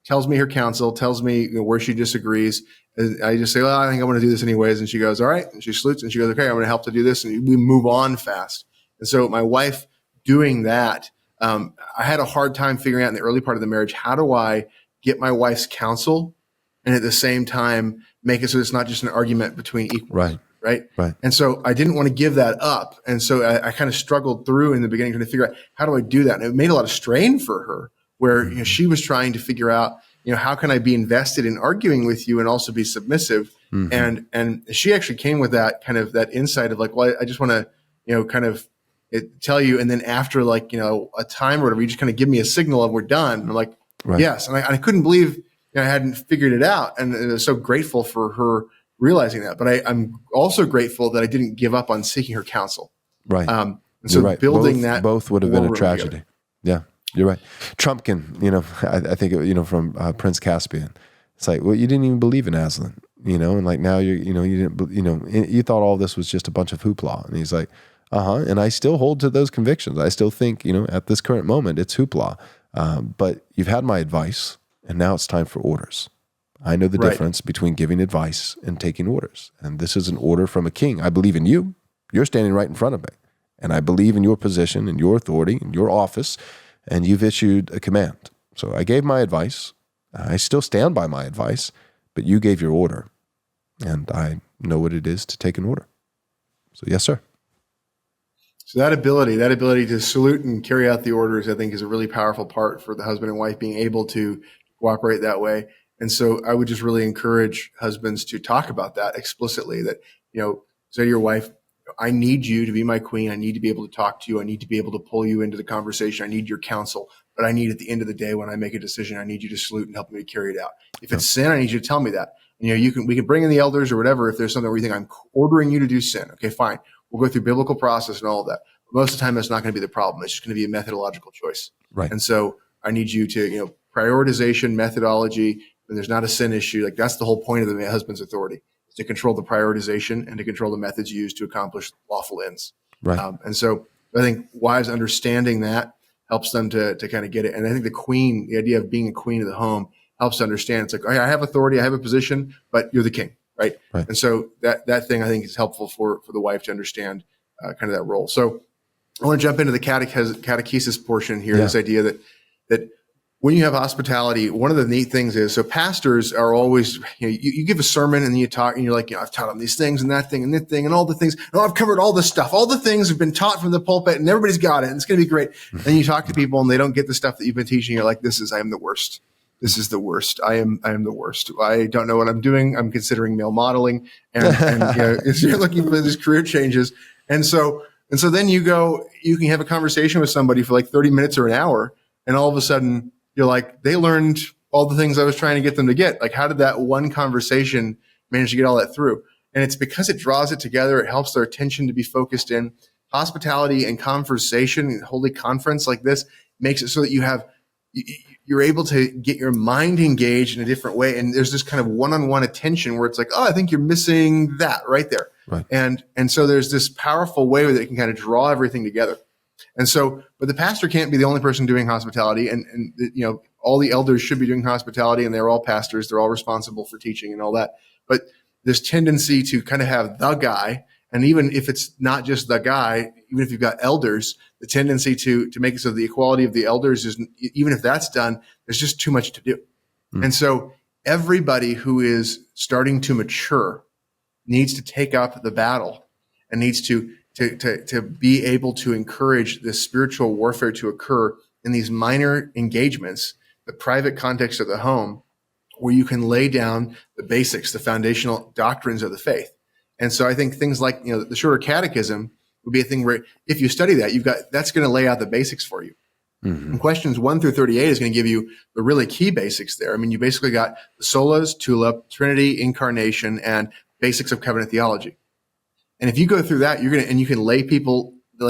tells me her counsel, tells me where she disagrees. And I just say, well, I think I want to do this anyways. And she goes, all right. And she salutes and she goes, okay, I'm going to help to do this. And we move on fast. And so my wife doing that, I had a hard time figuring out in the early part of the marriage, how do I get my wife's counsel and at the same time make it so it's not just an argument between equals. Right. And so I didn't want to give that up. And so I kind of struggled through in the beginning trying to figure out how do I do that? And it made a lot of strain for her where she was trying to figure out, how can I be invested in arguing with you and also be submissive? Mm-hmm. And she actually came with that kind of that insight of well, I just want to, kind of tell you. And then after a time or whatever, you just kind of give me a signal of we're done. And I'm like, yes. And I couldn't believe I hadn't figured it out. And I was so grateful for her realizing that. But I'm also grateful that I didn't give up on seeking her counsel. Right. And so building both would have been a tragedy. Together. Yeah. You're right. Trumpkin, I think, from Prince Caspian, it's well, you didn't even believe in Aslan, and now you didn't, you thought all this was just a bunch of hoopla. And he's like, and I still hold to those convictions. I still think, at this current moment, it's hoopla. But you've had my advice and now it's time for orders. I know the difference between giving advice and taking orders. And this is an order from a king. I believe in you. You're standing right in front of me. And I believe in your position and your authority and your office. And you've issued a command. So I gave my advice. I still stand by my advice, but you gave your order. And I know what it is to take an order. So yes, sir. So that ability to salute and carry out the orders, I think is a really powerful part for the husband and wife being able to cooperate that way. And so I would just really encourage husbands to talk about that explicitly, that, say to your wife, I need you to be my queen. I need to be able to talk to you. I need to be able to pull you into the conversation. I need your counsel. But I need at the end of the day, when I make a decision, I need you to salute and help me to carry it out. If it's sin, I need you to tell me that. And, we can bring in the elders or whatever if there's something where you think I'm ordering you to do sin. Okay, fine. We'll go through biblical process and all of that. But most of the time, that's not going to be the problem. It's just going to be a methodological choice. Right. And so I need you to, prioritization, methodology, when there's not a sin issue, that's the whole point of the husband's authority. To control the prioritization and to control the methods used to accomplish lawful ends. Right. And so I think wives understanding that helps them to kind of get it. And I think the idea of being a queen of the home helps to understand. It's I have authority, I have a position, but you're the king, right? And so that thing I think is helpful for the wife to understand kind of that role. So I want to jump into the catechesis portion here. This idea that when you have hospitality, one of the neat things is, so pastors are always, you give a sermon and you talk and you're like, I've taught them these things and that thing and this thing and all the things. Oh, I've covered all this stuff. All the things have been taught from the pulpit and everybody's got it. And it's going to be great. And you talk to people and they don't get the stuff that you've been teaching. You're like, I am the worst. This is the worst. I am the worst. I don't know what I'm doing. I'm considering male modeling and you're looking for these career changes. And so then you can have a conversation with somebody for 30 minutes or an hour. And all of a sudden, you're like, they learned all the things I was trying to get them to get. How did that one conversation manage to get all that through. And it's because it draws it together. It helps their attention to be focused in. Hospitality and conversation and holy conference like this makes it so that you're able to get your mind engaged in a different way. And there's this kind of one-on-one attention where it's like, oh, I think you're missing that right there. Right. And so there's this powerful way that it can kind of draw everything together. And so, but the pastor can't be the only person doing hospitality. And all the elders should be doing hospitality, and they're all pastors. They're all responsible for teaching and all that. But this tendency to kind of have the guy, and even if it's not just the guy, even if you've got elders, the tendency to make it so the equality of the elders is, even if that's done, there's just too much to do. And so everybody who is starting to mature needs to take up the battle and needs to be able to encourage this spiritual warfare to occur in these minor engagements, the private context of the home, where you can lay down the basics, the foundational doctrines of the faith. And so I think things like, the shorter catechism would be a thing where if you study that, that's going to lay out the basics for you. And questions 1 through 38 is going to give you the really key basics there. I mean, you basically got the solas, tulip, Trinity, incarnation, and basics of covenant theology. And if you go through that, you can lay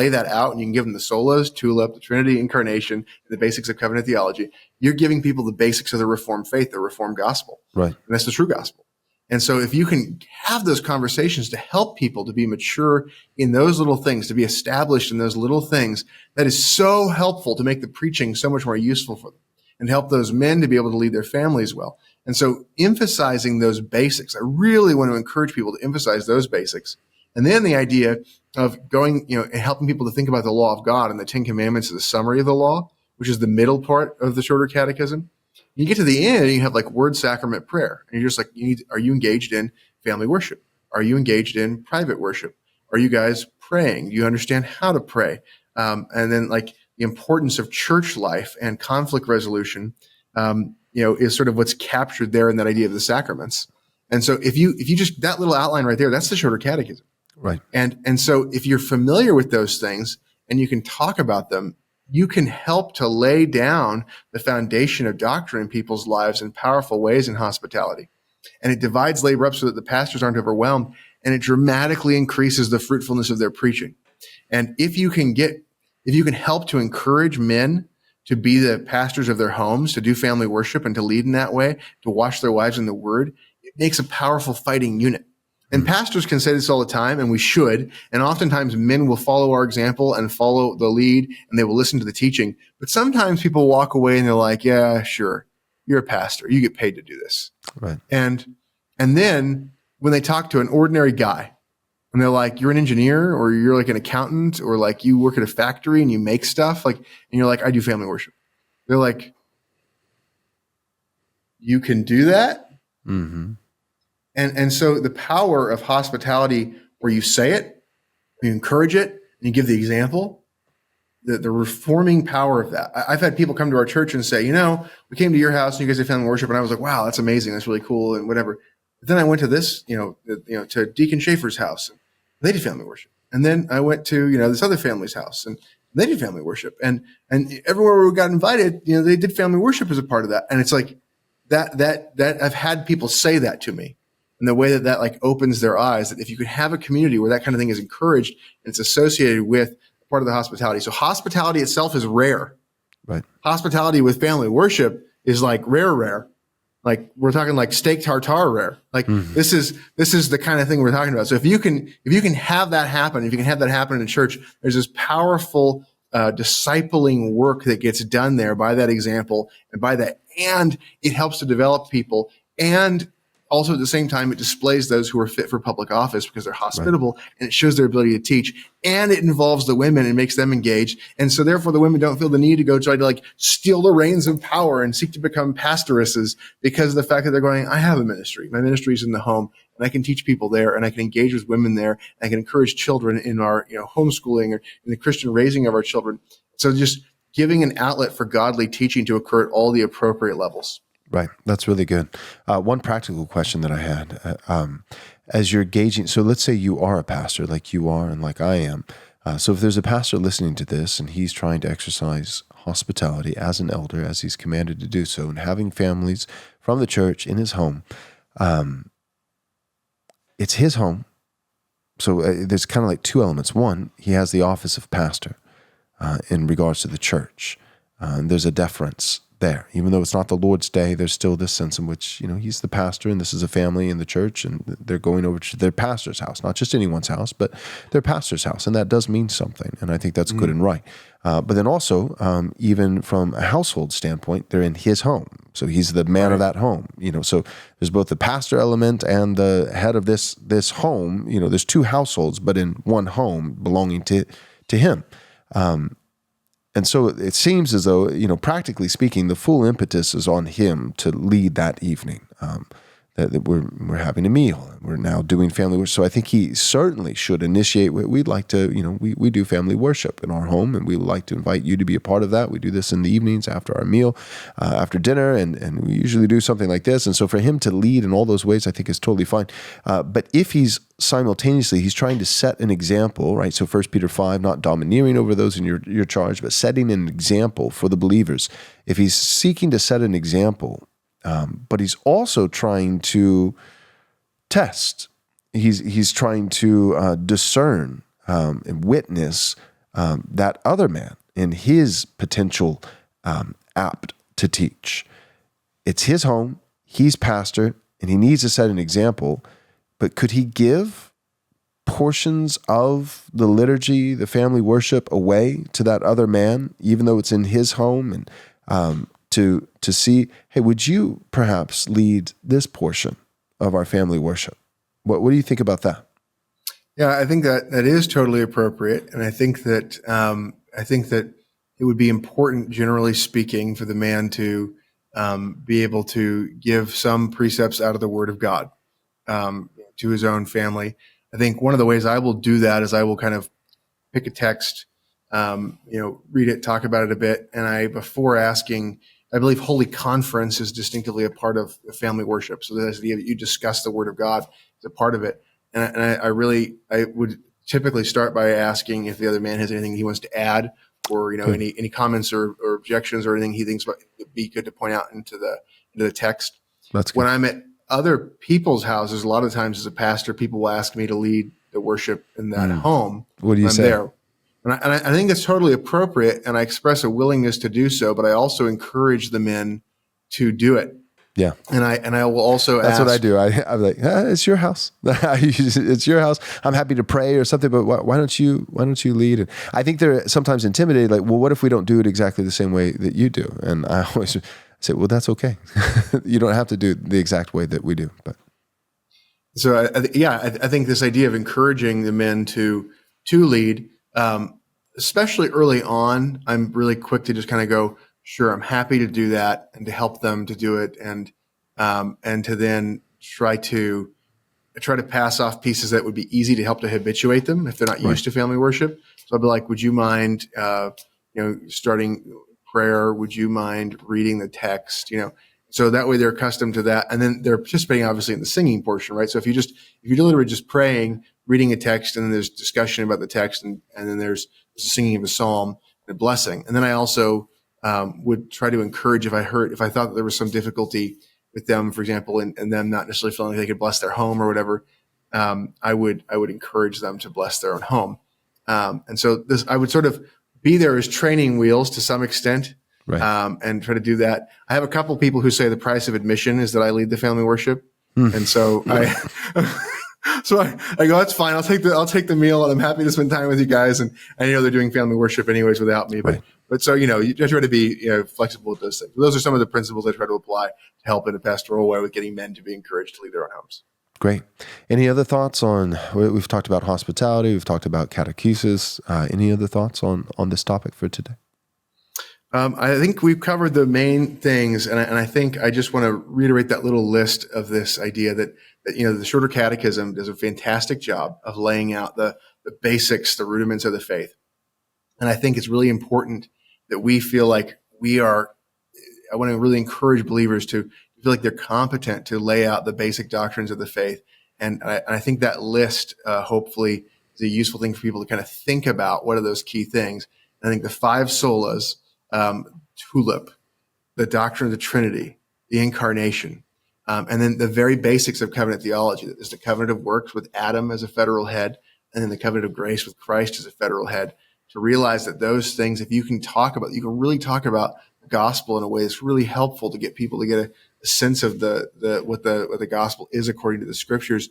that out, and you can give them the solas, tulip, the Trinity, incarnation, and the basics of covenant theology. You're giving people the basics of the Reformed faith, the Reformed gospel. Right. And that's the true gospel. And so if you can have those conversations to help people to be mature in those little things, to be established in those little things, that is so helpful to make the preaching so much more useful for them and help those men to be able to lead their families well. And so emphasizing those basics, I really want to encourage people to emphasize those basics. And then the idea of going, and helping people to think about the law of God, and the 10 Commandments is the summary of the law, which is the middle part of the shorter catechism. You get to the end and you have like word sacrament prayer. And you're just like, are you engaged in family worship? Are you engaged in private worship? Are you guys praying? Do you understand how to pray? And then like the importance of church life and conflict resolution, is sort of what's captured there in that idea of the sacraments. And so if you just, that little outline right there, that's the shorter catechism. Right. And so if you're familiar with those things and you can talk about them, you can help to lay down the foundation of doctrine in people's lives in powerful ways in hospitality. And it divides labor up so that the pastors aren't overwhelmed, and it dramatically increases the fruitfulness of their preaching. And if you can help to encourage men to be the pastors of their homes, to do family worship and to lead in that way, to wash their wives in the word, it makes a powerful fighting unit. And pastors can say this all the time, and we should. And oftentimes men will follow our example and follow the lead, and they will listen to the teaching. But sometimes people walk away and they're like, yeah, sure, you're a pastor. You get paid to do this. Right. And then when they talk to an ordinary guy and they're like, you're an engineer, or you're like an accountant, or like you work at a factory and you make stuff, like, and you're like, I do family worship. They're like, you can do that? Mm-hmm. And so the power of hospitality, where you say it, you encourage it, and you give the example, the reforming power of that. I've had people come to our church and say, we came to your house and you guys did family worship, and I was like, wow, that's amazing. That's really cool and whatever. But then I went to this, to Deacon Schaefer's house, and they did family worship. And then I went to, this other family's house, and they did family worship. And everywhere we got invited, they did family worship as a part of that. And it's like that I've had people say that to me. And the way that like opens their eyes, that if you could have a community where that kind of thing is encouraged and it's associated with part of the hospitality. So hospitality itself is rare. Right. Hospitality with family worship is like rare. Like we're talking like steak tartare rare. Like this is the kind of thing we're talking about. So if you can have that happen, in church, there's this powerful discipling work that gets done there by that example and it helps to develop people, and also, at the same time, it displays those who are fit for public office because they're hospitable, right, and it shows their ability to teach, and it involves the women and makes them engaged. And so therefore, the women don't feel the need to go try to like steal the reins of power and seek to become pastoresses because of the fact that they're going, I have a ministry. My ministry is in the home, and I can teach people there, and I can engage with women there, and I can encourage children in our homeschooling or in the Christian raising of our children. So just giving an outlet for godly teaching to occur at all the appropriate levels. Right. That's really good. One practical question that I had, as you're gauging, so let's say you are a pastor like you are and like I am. So if there's a pastor listening to this and he's trying to exercise hospitality as an elder, as he's commanded to do so, and having families from the church in his home, it's his home. So there's kind of like two elements. One, he has the office of pastor in regards to the church. There's a deference there. Even though it's not the Lord's day, there's still this sense in which, he's the pastor and this is a family in the church and they're going over to their pastor's house, not just anyone's house, but their pastor's house. And that does mean something. And I think that's good and right. But then also, even from a household standpoint, they're in his home. So he's the man of that home, so there's both the pastor element and the head of this home, there's two households, but in one home belonging to him. And so it seems as though, practically speaking, the full impetus is on him to lead that evening. That we're having a meal. We're now doing family worship. So I think he certainly should initiate. We'd like to, we do family worship in our home, and we like to invite you to be a part of that. We do this in the evenings after our meal, after dinner, and we usually do something like this. And so for him to lead in all those ways, I think is totally fine. But if he's simultaneously, he's trying to set an example, right? So 1 Peter 5, not domineering over those in your charge, but setting an example for the believers. If he's seeking to set an example, but he's also trying to test. He's trying to discern and witness that other man in his potential apt to teach. It's his home. He's pastor, and he needs to set an example. But could he give portions of the liturgy, the family worship, away to that other man, even though it's in his home, and to see, hey, would you perhaps lead this portion of our family worship? What do you think about that? Yeah, I think that is totally appropriate, and I think that it would be important, generally speaking, for the man to be able to give some precepts out of the Word of God to his own family. I think one of the ways I will do that is I will kind of pick a text, read it, talk about it a bit, and before asking. I believe Holy Conference is distinctively a part of family worship. So that's the idea that you discuss the Word of God is a part of it. And I would typically start by asking if the other man has anything he wants to add, or any comments or objections or anything he thinks would be good to point out into the text. That's good. When I'm at other people's houses, a lot of times as a pastor, people will ask me to lead the worship in that home. What do you say? There. And I think it's totally appropriate, and I express a willingness to do so, but I also encourage the men to do it. Yeah. And I will also That's ask. what I do. I'm like, it's your house. It's your house. I'm happy to pray or something, but why don't you lead? And I think they're sometimes intimidated, like, well, what if we don't do it exactly the same way that you do? And I always say, well, that's okay. You don't have to do it the exact way that we do. But so I think this idea of encouraging the men to lead, especially early on, I'm really quick to just kind of go, sure, I'm happy to do that and to help them to do it, and to then try to pass off pieces that would be easy to help to habituate them if they're not used to family worship. So I'd be like, would you mind, starting prayer? Would you mind reading the text? So that way they're accustomed to that, and then they're participating obviously in the singing portion, right? So if you're literally just praying, reading a text, and then there's discussion about the text, and then there's singing of a psalm and a blessing. And then I also would try to encourage if I thought that there was some difficulty with them, for example, and them not necessarily feeling like they could bless their home or whatever, I would encourage them to bless their own home. And so I would sort of be there as training wheels to some extent, right. And try to do that. I have a couple people who say the price of admission is that I lead the family worship. And so So I go, that's fine. I'll take the meal, and I'm happy to spend time with you guys. And I know they're doing family worship anyways without me, but so, you try to be, flexible with those things. Those are some of the principles I try to apply to help in a pastoral way with getting men to be encouraged to lead their own homes. Great. Any other thoughts on, we've talked about hospitality, we've talked about catechesis. Any other thoughts on this topic for today? I think we've covered the main things, and I think I just want to reiterate that little list of this idea that the Shorter Catechism does a fantastic job of laying out the basics, the rudiments of the faith. And I think it's really important that we feel like I want to really encourage believers to feel like they're competent to lay out the basic doctrines of the faith. And I think that list, hopefully, is a useful thing for people to kind of think about. What are those key things? And I think the 5 solas, TULIP, the doctrine of the Trinity, the Incarnation, And then the very basics of covenant theology. There's the covenant of works with Adam as a federal head, and then the covenant of grace with Christ as a federal head. To realize that those things, if you can really talk about the gospel in a way that's really helpful to get people to get a sense of what the gospel is according to the scriptures,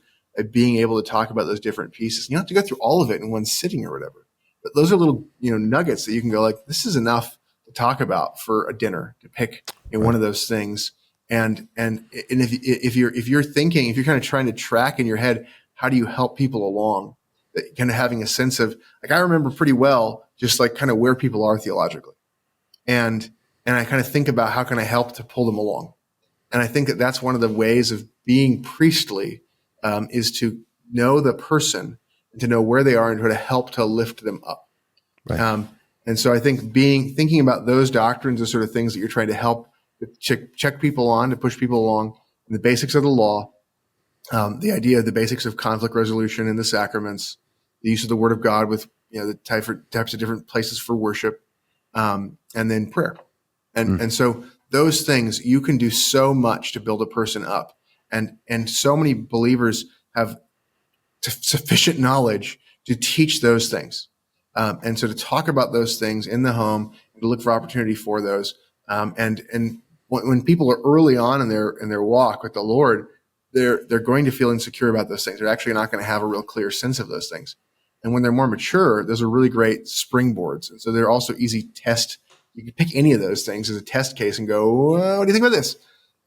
being able to talk about those different pieces. You don't have to go through all of it in one sitting or whatever, but those are little, nuggets that you can go like, this is enough to talk about for a dinner, to pick one of those things. And if you're kind of trying to track in your head, how do you help people along, that kind of having a sense of, like, I remember pretty well just like kind of where people are theologically. And I kind of think about how can I help to pull them along. And I think that that's one of the ways of being priestly, is to know the person and to know where they are and to help to lift them up. Right. And so I think thinking about those doctrines are sort of things that you're trying to help check people on, to push people along, and the basics of the law, the idea of the basics of conflict resolution in the sacraments, the use of the Word of God with the types of different places for worship, and then prayer. And so those things, you can do so much to build a person up. And so many believers have sufficient knowledge to teach those things. And so to talk about those things in the home and to look for opportunity for those. And when people are early on in their walk with the Lord, they're going to feel insecure about those things. They're actually not going to have a real clear sense of those things. And when they're more mature, those are really great springboards. And so they're also easy test. You can pick any of those things as a test case and go, well, what do you think about this?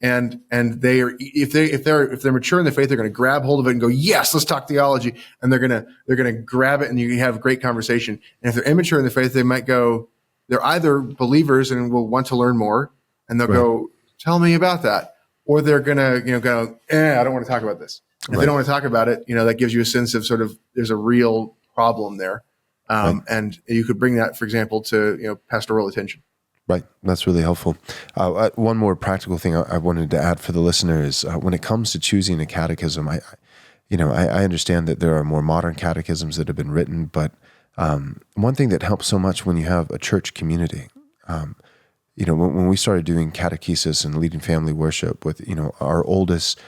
And they are, if they're mature in their faith, they're going to grab hold of it and go, yes, let's talk theology. And they're going to grab it and you can have a great conversation. And if they're immature in their faith, they might go, they're either believers and will want to learn more, and they'll go, tell me about that. Or they're going to, go, I don't want to talk about this. If they don't want to talk about it, that gives you a sense of sort of, there's a real problem there. And you could bring that, for example, to, pastoral attention. Right. That's really helpful. One more practical thing I wanted to add for the listener is when it comes to choosing a catechism, I understand that there are more modern catechisms that have been written, but one thing that helps so much when you have a church community, when we started doing catechesis and leading family worship with, our oldest,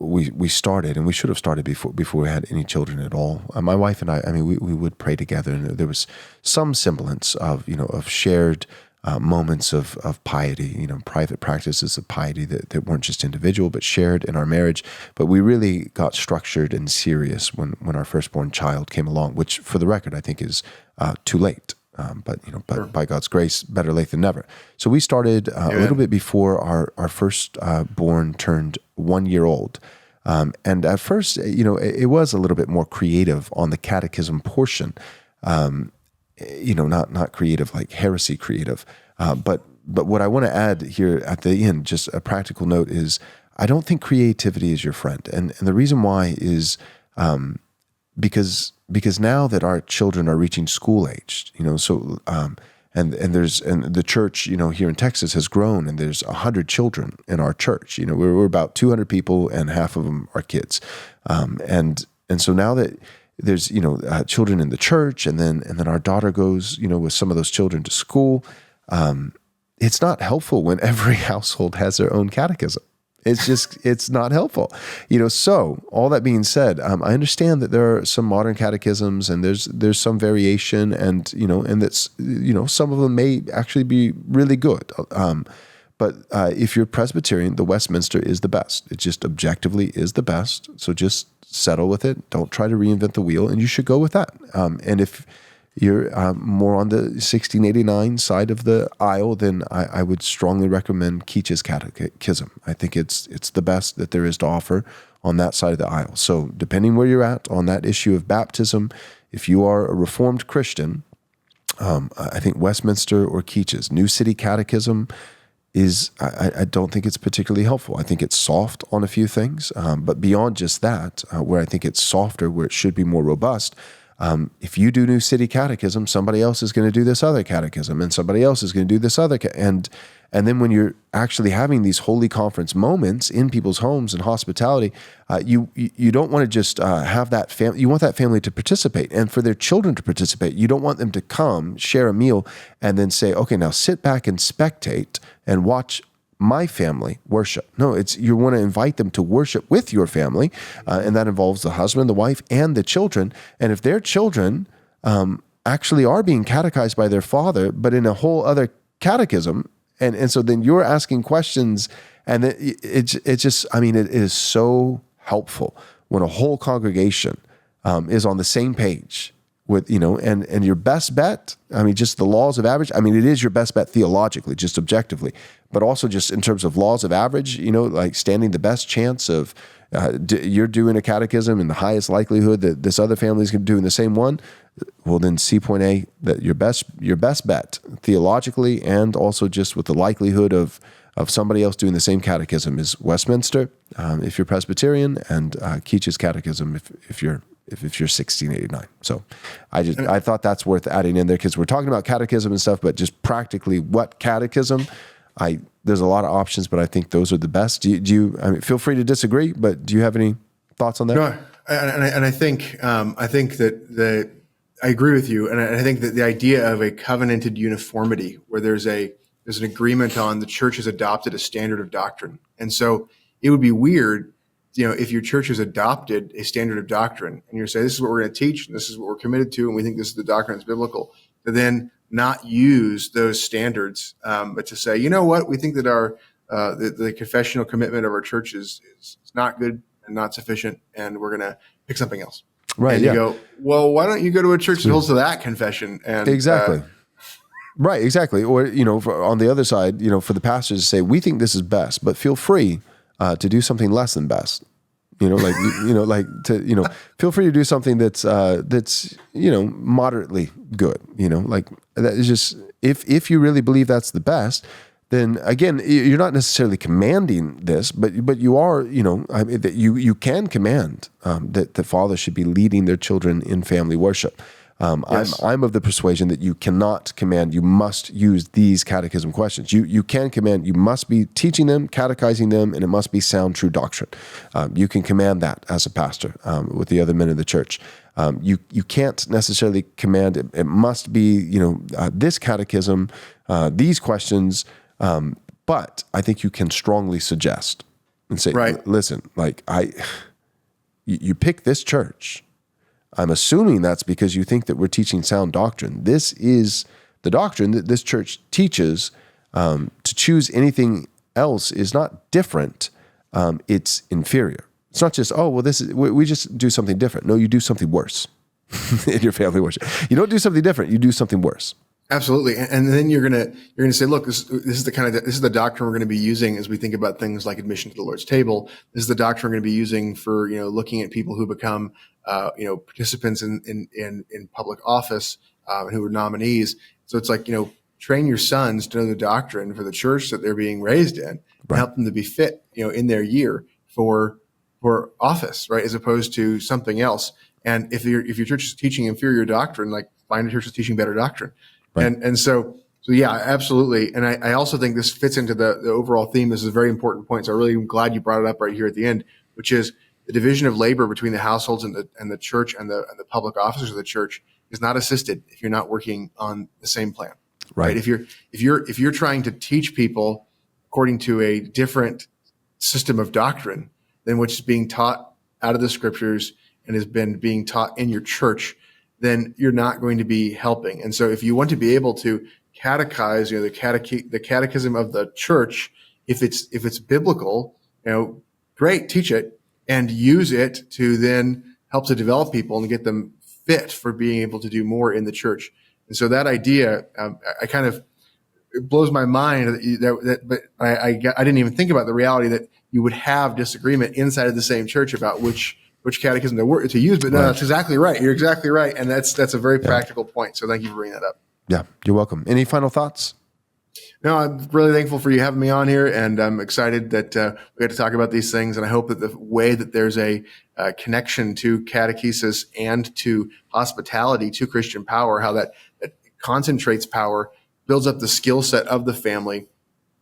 we started, and we should have started before we had any children at all. My wife and I we would pray together, and there was some semblance of shared moments of piety, private practices of piety that weren't just individual, but shared in our marriage. But we really got structured and serious when our firstborn child came along, which for the record, I think is too late. But by God's grace, better late than never. So we started a little bit before our firstborn turned 1 year old. And at first, it was a little bit more creative on the catechism portion. Not creative like heresy creative. But what I want to add here at the end, just a practical note, is I don't think creativity is your friend. And the reason why is because now that our children are reaching school aged, and the church, here in Texas has grown, and there's 100 children in our church. We're about 200 people, and half of them are kids. And so now that there's, children in the church, and then our daughter goes, with some of those children to school. It's not helpful when every household has their own catechism. It's not helpful. So all that being said, I understand that there are some modern catechisms, and there's some variation, and, and that's, some of them may actually be really good. But if you're Presbyterian, the Westminster is the best. It just objectively is the best. So just settle with it. Don't try to reinvent the wheel, and you should go with that. And if you're more on the 1689 side of the aisle, then I would strongly recommend Keach's Catechism. I think it's the best that there is to offer on that side of the aisle. So depending where you're at on that issue of baptism, if you are a Reformed Christian, I think Westminster or Keach's New City Catechism is, I don't think it's particularly helpful. I think it's soft on a few things, but beyond just that, where I think it's softer, where it should be more robust, if you do New City Catechism, somebody else is going to do this other catechism, and somebody else is going to do this other, and then when you're actually having these holy conference moments in people's homes and hospitality, you don't want to just have that family. You want that family to participate, and for their children to participate. You don't want them to come, share a meal, and then say, okay, now sit back and spectate and watch my family worship. No, you want to invite them to worship with your family, and that involves the husband, the wife, and the children. And if their children actually are being catechized by their father, but in a whole other catechism, and so then you're asking questions, and it is so helpful when a whole congregation is on the same page with, and your best bet, just the laws of average, it is your best bet theologically, just objectively, but also just in terms of laws of average, like standing the best chance of you're doing a catechism and the highest likelihood that this other family is going to do in the same one. Well, then see point A, that your best bet theologically and also just with the likelihood of somebody else doing the same catechism is Westminster, if you're Presbyterian, and Keach's Catechism if you're 1689. So I thought that's worth adding in there because we're talking about catechism and stuff, but just practically what catechism, there's a lot of options, but I think those are the best. Do you feel free to disagree, but do you have any thoughts on that? No, and I think that I agree with you, and I think that the idea of a covenanted uniformity, where there's an agreement on the church has adopted a standard of doctrine, and so it would be weird, if your church has adopted a standard of doctrine, and you say this is what we're going to teach, and this is what we're committed to, and we think this is the doctrine that's biblical, to then not use those standards, but to say, you know what, we think that our the confessional commitment of our church is not good and not sufficient, and we're going to pick something else. Right. And you go, well, why don't you go to a church that holds to that confession? And exactly. Right. Exactly. Or, on the other side, for the pastors to say, we think this is best, but feel free to do something less than best. Feel free to do something that's moderately good, that is just, if you really believe that's the best, then again, you're not necessarily commanding this, but you are, that you can command that the fathers should be leading their children in family worship. Yes. I'm of the persuasion that you cannot command, you must use these catechism questions. You can command, you must be teaching them, catechizing them, and it must be sound, true doctrine. You can command that as a pastor with the other men of the church. You can't necessarily command, it must be, this catechism, these questions, but I think you can strongly suggest and say, right. Listen, you pick this church. I'm assuming that's because you think that we're teaching sound doctrine. This is the doctrine that this church teaches. To choose anything else is not different. It's inferior. It's not just, we just do something different. No, you do something worse in your family worship. You don't do something different. You do something worse. Absolutely, and then you're gonna say, look, this is the doctrine we're going to be using as we think about things like admission to the Lord's table. This is the doctrine we're going to be using for looking at people who become participants in public office and who are nominees. So it's like train your sons to know the doctrine for the church that they're being raised in, and help them to be fit in their year for office, right, as opposed to something else. And if your church is teaching inferior doctrine, like find a church that's teaching better doctrine. Right. And so yeah, absolutely. And I also think this fits into the overall theme. This is a very important point. So I really am glad you brought it up right here at the end, which is the division of labor between the households and the church and the public officers of the church is not assisted if you're not working on the same plan. Right. If you're trying to teach people according to a different system of doctrine than which is being taught out of the scriptures and has been being taught in your church, then you're not going to be helping. And so if you want to be able to catechize, the catechism of the church, if it's biblical, great, teach it and use it to then help to develop people and get them fit for being able to do more in the church. And so that idea, it blows my mind but I didn't even think about the reality that you would have disagreement inside of the same church about which catechism to use, but no, that's exactly right. You're exactly right. And that's a very practical point. So thank you for bringing that up. Yeah, you're welcome. Any final thoughts? No, I'm really thankful for you having me on here, and I'm excited that we got to talk about these things. And I hope that the way that there's a connection to catechesis and to hospitality, to Christian power, how that concentrates power, builds up the skill set of the family,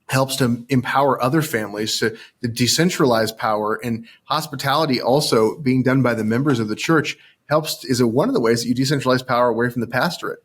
helps to empower other families to decentralize power. And hospitality also being done by the members of the church is one of the ways that you decentralize power away from the pastorate.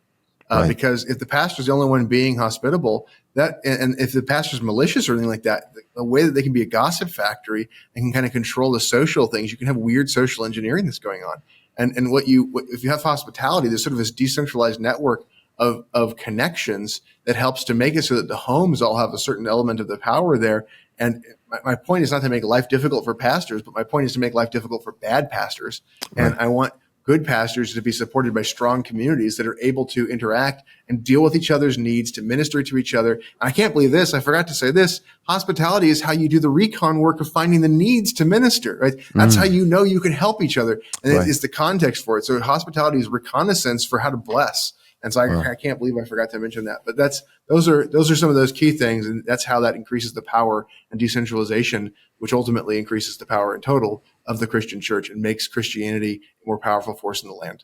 Right. Because if the pastor's the only one being hospitable, and if the pastor's malicious or anything like that, the way that they can be a gossip factory and can kind of control the social things, you can have weird social engineering that's going on. And if you have hospitality, there's sort of this decentralized network of connections that helps to make it so that the homes all have a certain element of the power there. And my point is not to make life difficult for pastors, but my point is to make life difficult for bad pastors. Right. And I want good pastors to be supported by strong communities that are able to interact and deal with each other's needs, to minister to each other. I can't believe this. I forgot to say this. Hospitality is how you do the recon work of finding the needs to minister, right? That's how you know you can help each other. And right. It's the context for it. So hospitality is reconnaissance for how to bless. And so I can't believe I forgot to mention that. But those are some of those key things. And that's how that increases the power and decentralization, which ultimately increases the power in total of the Christian church and makes Christianity a more powerful force in the land.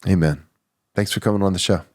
Amen. Thanks for coming on the show.